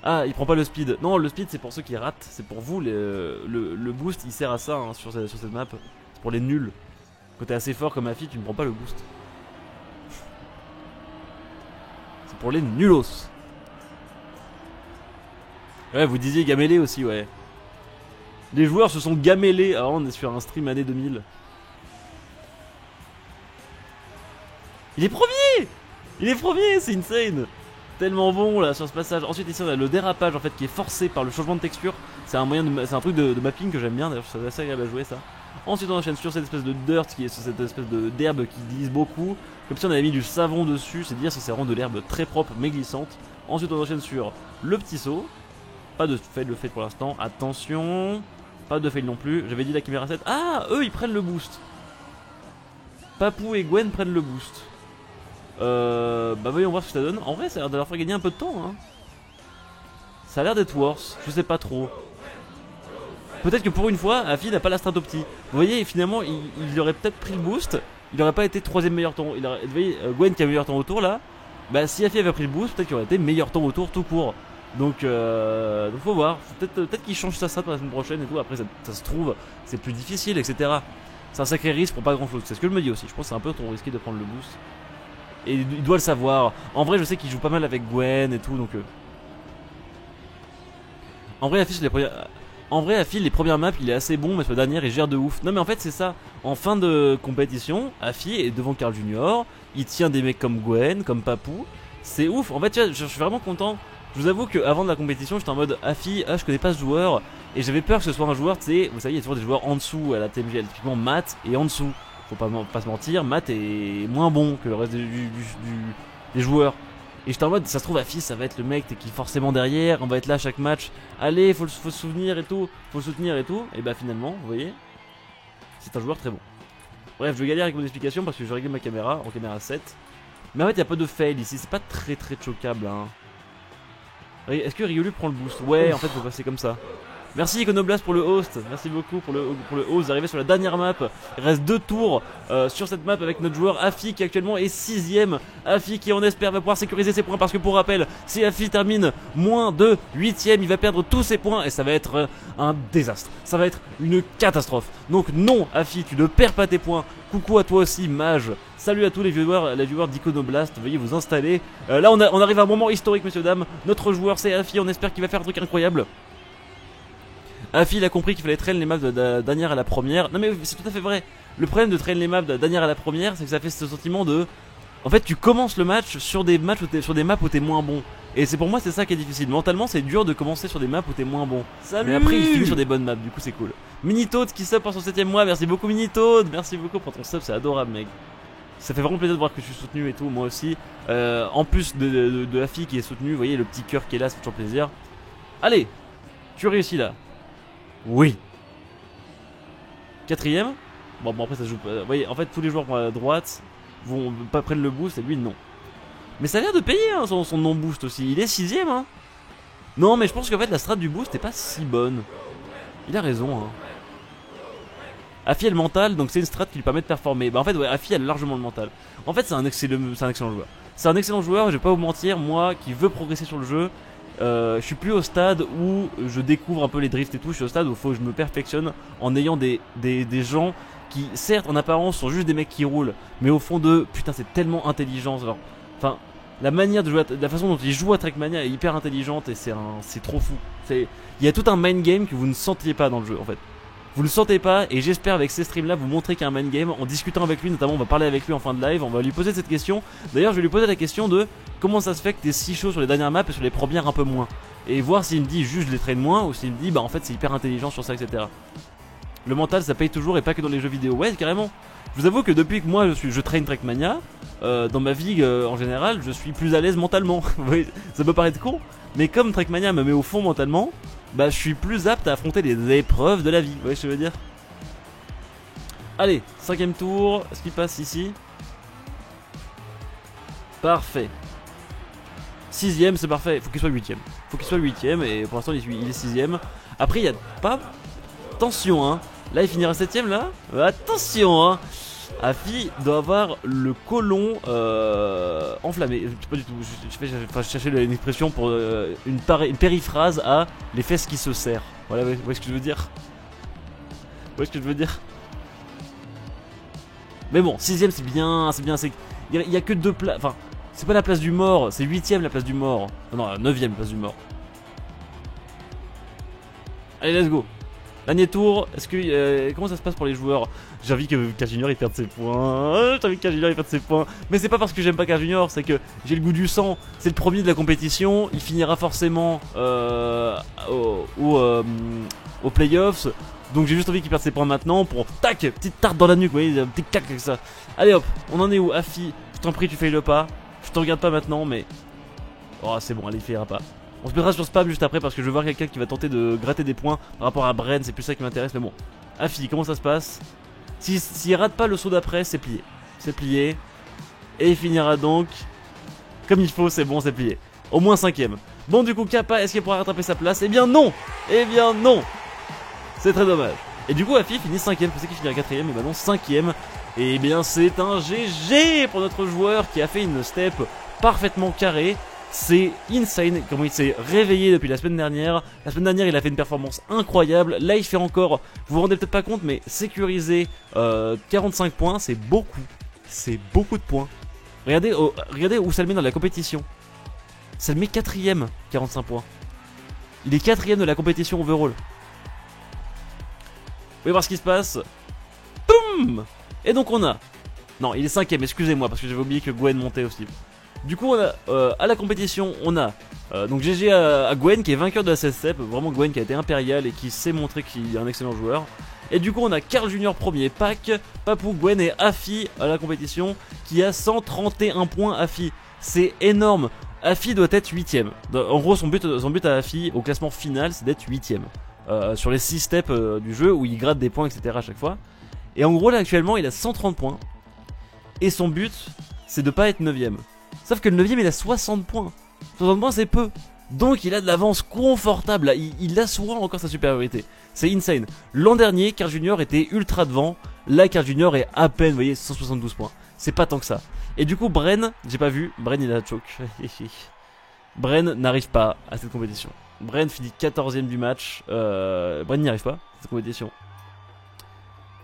Ah, il prend pas le speed. Non, le speed c'est pour ceux qui ratent. C'est pour vous. Le boost il sert à ça hein, sur cette map. C'est pour les nuls. Quand t'es assez fort comme Afi, tu ne prends pas le boost. C'est pour les nulos. Ouais, vous disiez gamellé aussi, ouais. Les joueurs se sont gamellés. Ah, on est sur un stream année 2000. Il est premier! Il est premier, c'est insane! Tellement bon là sur ce passage. Ensuite ici on a le dérapage en fait qui est forcé par le changement de texture. C'est un moyen de, c'est un truc de mapping que j'aime bien d'ailleurs, c'est assez agréable à jouer ça. Ensuite on enchaîne sur cette espèce de dirt qui est sur cette espèce d'herbe qui glisse beaucoup. Comme si on avait mis du savon dessus, c'est dire si c'est vraiment de l'herbe très propre mais glissante. Ensuite on enchaîne sur le petit saut. Pas de fail pour l'instant, attention. Pas de fail non plus, j'avais dit la caméra 7. Ah, eux ils prennent le boost. Papou et Gwen prennent le boost. Bah voyons voir ce que ça donne. En vrai ça a l'air de leur faire gagner un peu de temps hein. Ça a l'air d'être worse, je sais pas trop. Peut-être que pour une fois Afi n'a pas la strat opti. Vous voyez finalement il aurait peut-être pris le boost. Il aurait pas été 3ème meilleur temps. Vous voyez Gwen qui a meilleur temps au tour là. Bah si Afi avait pris le boost peut-être qu'il aurait été meilleur temps au tour tout court. Donc faut voir. Peut-être qu'il change sa strat pour la semaine prochaine et tout. Après ça se trouve c'est plus difficile etc. C'est un sacré risque pour pas grand chose. C'est ce que je me dis aussi. Je pense que c'est un peu trop risqué de prendre le boost. Et il doit le savoir. En vrai, je sais qu'il joue pas mal avec Gwen et tout, donc. En vrai, Afi, les premières maps, il est assez bon, mais sur la dernière, il gère de ouf. Non, mais en fait, c'est ça. En fin de compétition, Afi est devant Carl Junior. Il tient des mecs comme Gwen, comme Papou. C'est ouf. En fait, tu vois, je suis vraiment content. Je vous avoue qu'avant de la compétition, j'étais en mode Afi, je connais pas ce joueur. Et j'avais peur que ce soit un joueur, tu sais, vous savez, il y a toujours des joueurs en dessous à la TMG, typiquement Matt et en dessous. Faut pas se mentir, Matt est moins bon que le reste des joueurs. Et j'étais en mode, ça se trouve, Afi, ça va être le mec qui est forcément derrière, on va être là à chaque match. Allez, faut se souvenir et tout, faut le soutenir et tout. Et bah finalement, vous voyez, c'est un joueur très bon. Bref, je vais galérer avec mon explication parce que je réglé ma caméra en caméra 7. Mais en fait, il n'y a pas de fail ici, c'est pas très choquable. Hein. Est-ce que Ryolu prend le boost? Ouais, en fait, faut passer comme ça. Merci Iconoblast pour le host, merci beaucoup pour le host d'arriver sur la dernière map. Il reste 2 tours sur cette map avec notre joueur Afi qui actuellement est 6ème. Afi qui on espère va pouvoir sécuriser ses points parce que pour rappel, si Afi termine moins de 8ème, il va perdre tous ses points et ça va être un désastre. Ça va être une catastrophe. Donc non Afi, tu ne perds pas tes points. Coucou à toi aussi Mage. Salut à tous les viewers d'Iconoblast, veuillez vous installer. Là on arrive à un moment historique messieurs dames. Notre joueur c'est Afi, on espère qu'il va faire un truc incroyable. Afi il a compris qu'il fallait traîner les maps de dernière à la première. Non mais c'est tout à fait vrai. Le problème de traîner les maps de dernière à la première, c'est que ça fait ce sentiment de... En fait tu commences le match sur des maps où t'es moins bon. Et c'est pour moi c'est ça qui est difficile. Mentalement c'est dur de commencer sur des maps où t'es moins bon. Salut. Mais après il finit sur des bonnes maps, du coup c'est cool. Minitoad qui sub pour son 7ème mois, merci beaucoup Minitoad. Merci beaucoup pour ton sub, c'est adorable mec. Ça fait vraiment plaisir de voir que je suis soutenu et tout, moi aussi. En plus de Afi qui est soutenu, vous voyez le petit cœur qui est là, c'est toujours plaisir. Allez, tu réussis là. Oui. 4ème. Bon après ça se joue pas. Vous voyez, en fait tous les joueurs à droite vont pas prendre le boost et lui non. Mais ça a l'air de payer hein, son non-boost aussi. Il est 6ème hein. Non mais je pense qu'en fait la strat du boost est pas si bonne. Il a raison hein. Afi a le mental, donc c'est une strat qui lui permet de performer. Bah en fait ouais, Afi a largement le mental. En fait c'est un excellent joueur. C'est un excellent joueur, je vais pas vous mentir, moi qui veux progresser sur le jeu, je suis plus au stade où je découvre un peu les drifts et tout, je suis au stade où il faut que je me perfectionne en ayant des gens qui certes en apparence sont juste des mecs qui roulent, mais au fond de putain c'est tellement intelligent. Alors, enfin la manière de jouer, la façon dont ils jouent à Trackmania est hyper intelligente et c'est trop fou. Il y a tout un mind game que vous ne sentiez pas dans le jeu en fait. Vous ne le sentez pas et j'espère avec ces streams là vous montrer qu'il y a un mind game. En discutant avec lui notamment, on va parler avec lui en fin de live, on va lui poser cette question. D'ailleurs je vais lui poser la question de comment ça se fait que t'es si chaud sur les dernières maps et sur les premières un peu moins. Et voir s'il me dit juste je les traîne moins ou s'il me dit bah en fait c'est hyper intelligent sur ça etc. Le mental ça paye toujours et pas que dans les jeux vidéo. Ouais carrément. Je vous avoue que depuis que moi je traîne Trackmania, dans ma vie en général je suis plus à l'aise mentalement. Ça peut paraître con, mais comme Trackmania me met au fond mentalement, bah je suis plus apte à affronter les épreuves de la vie. Vous voyez ce que je veux dire? Allez, 5ème tour, est-ce qu'il passe ici? Parfait. 6ème c'est parfait, faut qu'il soit 8ème. Faut qu'il soit 8ème et pour l'instant il est 6ème. Après il y a pas... Attention hein, là il finira 7ème là. Attention hein. Afi doit avoir le côlon enflammé. Je sais pas du tout, je cherchais une expression pour une périphrase à les fesses qui se serrent. Voilà, vous voyez ce que je veux dire? Vous voyez ce que je veux dire? Mais bon, 6ème c'est bien, il y a que 2 places, enfin, c'est pas la place du mort, c'est 8ème la place du mort. Non, 9ème place du mort. Allez, let's go. Dernier tour, est-ce que comment ça se passe pour les joueurs? J'ai envie que Carl Junior il perde ses points. J'ai envie que Carl Junior il perde ses points. Mais c'est pas parce que j'aime pas Carl Junior, c'est que j'ai le goût du sang. C'est le premier de la compétition. Il finira forcément aux playoffs. Donc j'ai juste envie qu'il perde ses points maintenant pour tac, petite tarte dans la nuque, vous voyez, un petit cac avec ça. Allez hop, on en est où? Afi, je t'en prie, tu fais le pas. Je te regarde pas maintenant, mais oh c'est bon, allez, il failra pas. On se mettra sur spam juste après parce que je veux voir quelqu'un qui va tenter de gratter des points par rapport à Bren, c'est plus ça qui m'intéresse. Mais bon, Afi, comment ça se passe? S'il rate pas le saut d'après, c'est plié. C'est plié. Et il finira donc comme il faut, c'est bon, c'est plié. Au moins 5ème. Bon, du coup, Kappa, est-ce qu'il pourra rattraper sa place? Eh bien non. Eh bien non. C'est très dommage. Et du coup, Afi finit 5ème. Je pensais qu'il finirait 4ème, et bah non, 5ème. Et eh bien, c'est un GG pour notre joueur qui a fait une step parfaitement carrée. C'est insane comment il s'est réveillé depuis la semaine dernière. La semaine dernière, il a fait une performance incroyable. Là, il fait encore, vous vous rendez peut-être pas compte, mais sécuriser 45 points, c'est beaucoup. C'est beaucoup de points. Regardez, regardez où ça le met dans la compétition. Ça le met 4ème, 45 points. Il est 4ème de la compétition overall. Vous voyez voir ce qui se passe. Boum. Et donc on a... Non, il est 5ème, excusez-moi, parce que j'avais oublié que Gwen montait aussi. Du coup, on a, à la compétition, on a donc GG à Gwen qui est vainqueur de la 16 step. Vraiment Gwen qui a été impérial et qui s'est montré qu'il est un excellent joueur. Et du coup, on a Carl Junior premier, Pac, Papou, Gwen et Afi à la compétition qui a 131 points. Afi, c'est énorme. Afi doit être 8ème. En gros, son but à Afi au classement final, c'est d'être 8ème. Sur les 6 steps du jeu où il gratte des points, etc. à chaque fois. Et en gros, là actuellement, il a 130 points. Et son but, c'est de pas être 9ème. Sauf que le 9ème il a 60 points. 60 points c'est peu. Donc il a de l'avance confortable. Il assoit encore sa supériorité. C'est insane. L'an dernier, Carl Junior était ultra devant. Là, Carl Junior est à peine, vous voyez, 172 points. C'est pas tant que ça. Et du coup, Bren, j'ai pas vu. Bren il a choke. Bren n'arrive pas à cette compétition. Bren finit 14ème du match. Bren n'y arrive pas à cette compétition.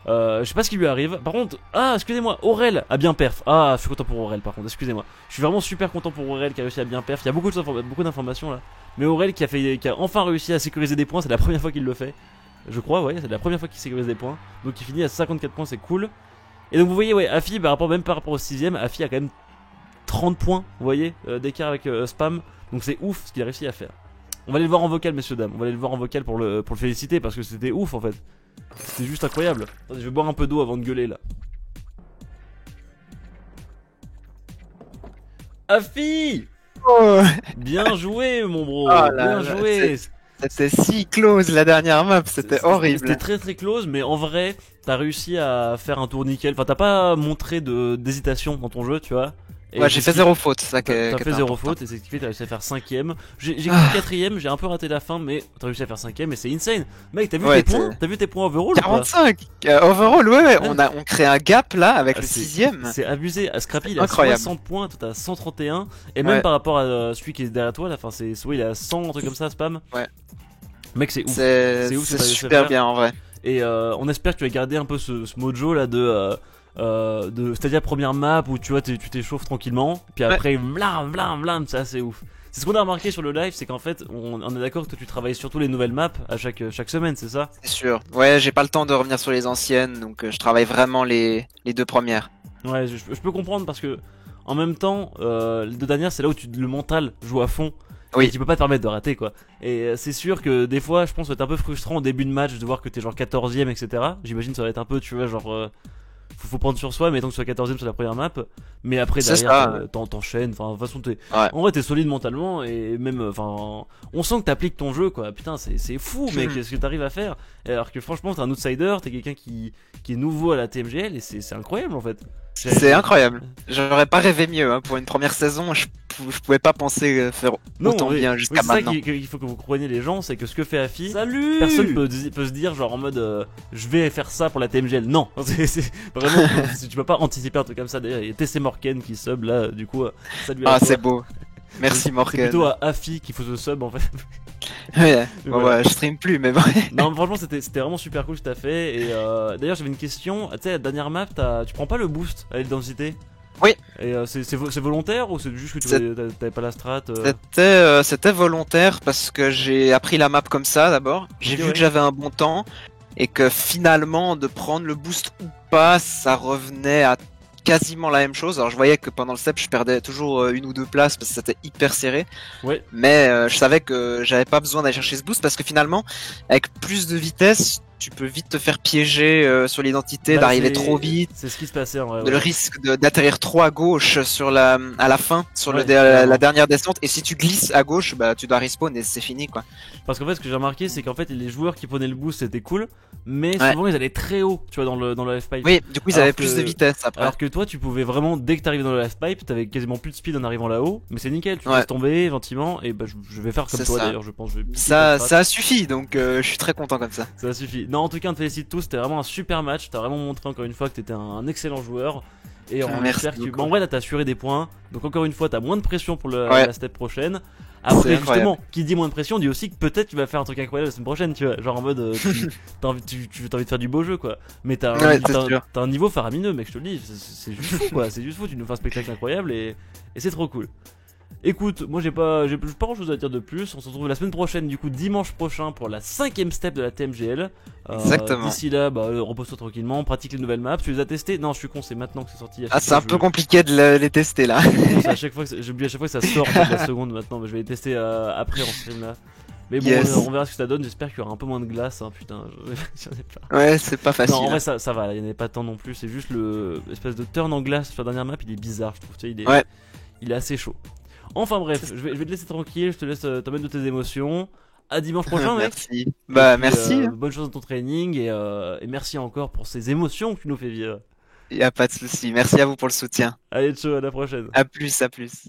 Je sais pas ce qui lui arrive. Par contre, ah, excusez-moi, Aurel a bien perf. Ah, je suis content pour Aurel par contre, excusez-moi. Je suis vraiment super content pour Aurel qui a réussi à bien perf. Il y a beaucoup d'informations là. Mais Aurel qui a enfin réussi à sécuriser des points, c'est la première fois qu'il le fait. Je crois, ouais, c'est la première fois qu'il sécurise des points. Donc il finit à 54 points, c'est cool. Et donc vous voyez, ouais, Afi, même par rapport au 6ème, Afi a quand même 30 points, vous voyez, d'écart avec Spam. Donc c'est ouf ce qu'il a réussi à faire. On va aller le voir en vocal, messieurs, dames. On va aller le voir en vocal pour le féliciter parce que c'était ouf en fait. C'était juste incroyable. Attendez, je vais boire un peu d'eau avant de gueuler là. Afi, oh. Bien joué mon bro, oh bien joué. C'était si close la dernière map, c'était horrible. C'était très très close, mais en vrai, t'as réussi à faire un tour nickel. Enfin, t'as pas montré d'hésitation dans ton jeu, tu vois. Ouais, j'ai fait 0 faute, ça T'as que fait 0 important. faute et c'est ce qui fait que t'as réussi à faire 5ème. J'ai cru 4ème, j'ai un peu raté la fin, mais t'as réussi à faire 5ème et c'est insane. Mec, t'as vu Ouais, tes points? T'as vu tes points overall ou pas? 45 overall, ouais, on crée un gap là avec le 6ème. C'est abusé. Scrappy, il a Incroyable. 60 points, toi t'as 131. Et même par rapport à celui qui est derrière toi, là, enfin, il a 100, un truc comme ça, spam. Ouais. Mec, c'est ouf. C'est super bien en vrai. Et on espère que tu vas garder un peu ce mojo là de Stadia première map où tu vois tu t'échauffes tranquillement, puis après blam blam blam, ça c'est ouf. C'est ce qu'on a remarqué sur le live, c'est qu'en fait on est d'accord que toi tu travailles surtout les nouvelles maps à chaque semaine, c'est ça? C'est sûr. Ouais, j'ai pas le temps de revenir sur les anciennes, donc je travaille vraiment les 2 premières. Ouais, je peux comprendre parce que en même temps les 2 dernières c'est là où le mental joue à fond. Oui. Et tu peux pas te permettre de rater quoi. Et c'est sûr que des fois je pense que ça va être un peu frustrant au début de match de voir que t'es genre 14ème etc. J'imagine ça va être un peu tu vois genre faut prendre sur soi, mettons que tu sois 14ème sur la première map, mais après derrière t'enchaînes, enfin de toute façon en vrai t'es solide mentalement et même enfin on sent que t'appliques ton jeu quoi, putain c'est fou mec ce que t'arrives à faire, alors que franchement t'es un outsider, t'es quelqu'un qui est nouveau à la TMGL et c'est incroyable en fait. C'est incroyable. J'aurais pas rêvé mieux hein. Pour une première saison, je pouvais pas penser faire autant bien jusqu'à maintenant. C'est ça qu'il faut que vous compreniez les gens, c'est que ce que fait Afi, personne peut se dire genre en mode je vais faire ça pour la TMGL. Non, c'est vraiment tu peux pas anticiper un truc comme ça. D'ailleurs, il y a TC Morken qui sub là, du coup salut à toi. C'est beau. Merci Morken. C'est plutôt à Afi qu'il faut se sub en fait. Ouais, ouais, je stream plus, mais bon. Non, franchement, c'était vraiment super cool ce que t'as fait. Et d'ailleurs, j'avais une question. Tu sais, la dernière map, tu prends pas le boost à l'identité? Oui. Et c'est volontaire ou c'est juste que tu t'avais pas la strat C'était volontaire parce que j'ai appris la map comme ça d'abord. J'ai vu que j'avais un bon temps et que finalement, de prendre le boost ou pas, ça revenait à quasiment la même chose. Alors je voyais que pendant le step je perdais toujours 1 ou 2 places parce que c'était hyper serré. Ouais. Mais je savais que j'avais pas besoin d'aller chercher ce boost parce que finalement avec plus de vitesse tu peux vite te faire piéger sur l'identité, d'arriver trop vite. C'est ce qui se passait en vrai. Le risque d'atterrir trop à gauche à la fin, sur la dernière descente. Et si tu glisses à gauche, bah tu dois respawn et c'est fini quoi. Parce qu'en fait, ce que j'ai remarqué, c'est qu'en fait, les joueurs qui prenaient le boost c'était cool, mais souvent ils allaient très haut, tu vois, dans le half-pipe. Oui, du coup ils avaient plus de vitesse après. Alors que toi, tu pouvais vraiment, dès que t'arrivais dans le half-pipe, t'avais quasiment plus de speed en arrivant là-haut, mais c'est nickel, tu laisses tomber gentiment, et bah je vais faire comme toi d'ailleurs, je pense. Ça suffit, donc je suis très content comme ça. Ça suffit. Non, en tout cas, on te félicite tous, c'était vraiment un super match, t'as vraiment montré encore une fois que t'étais un excellent joueur. Et on espère que en vrai là t'as assuré des points. Donc encore une fois t'as moins de pression pour la step prochaine. Après justement, qui dit moins de pression dit aussi que peut-être tu vas faire un truc incroyable la semaine prochaine, tu vois. Genre en mode t'as envie de faire du beau jeu quoi. Mais t'as un niveau faramineux mec, je te le dis, c'est juste fou quoi, c'est juste fou, tu nous fais un spectacle incroyable et c'est trop cool. Écoute, moi j'ai pas grand chose à dire de plus. On se retrouve la semaine prochaine, du coup dimanche prochain pour la 5ème step de la TMGL. Exactement. D'ici là, repose-toi tranquillement, pratique les nouvelles maps. Tu les as testées? Non, je suis con, c'est maintenant que c'est sorti. C'est un peu compliqué de les tester là. À chaque fois j'oublie à chaque fois que ça sort en la seconde maintenant, mais je vais les tester après en stream là. Mais bon, on verra ce que ça donne. J'espère qu'il y aura un peu moins de glace. Hein, putain, j'en ai pas. Ouais, c'est pas facile. Non, en vrai, ça va. Il n'y en a pas tant non plus. C'est juste l'espèce de turn en glace sur la dernière map. Il est bizarre, je trouve. Tu sais, il est assez chaud. Enfin bref, je vais te laisser tranquille, je te laisse te mettre de tes émotions. À dimanche prochain, mec. Merci. Bah, merci. Bonne chance dans ton training et merci encore pour ces émotions que tu nous fais vivre. Y a pas de souci. Merci à vous pour le soutien. Allez, ciao, à la prochaine. À plus, à plus.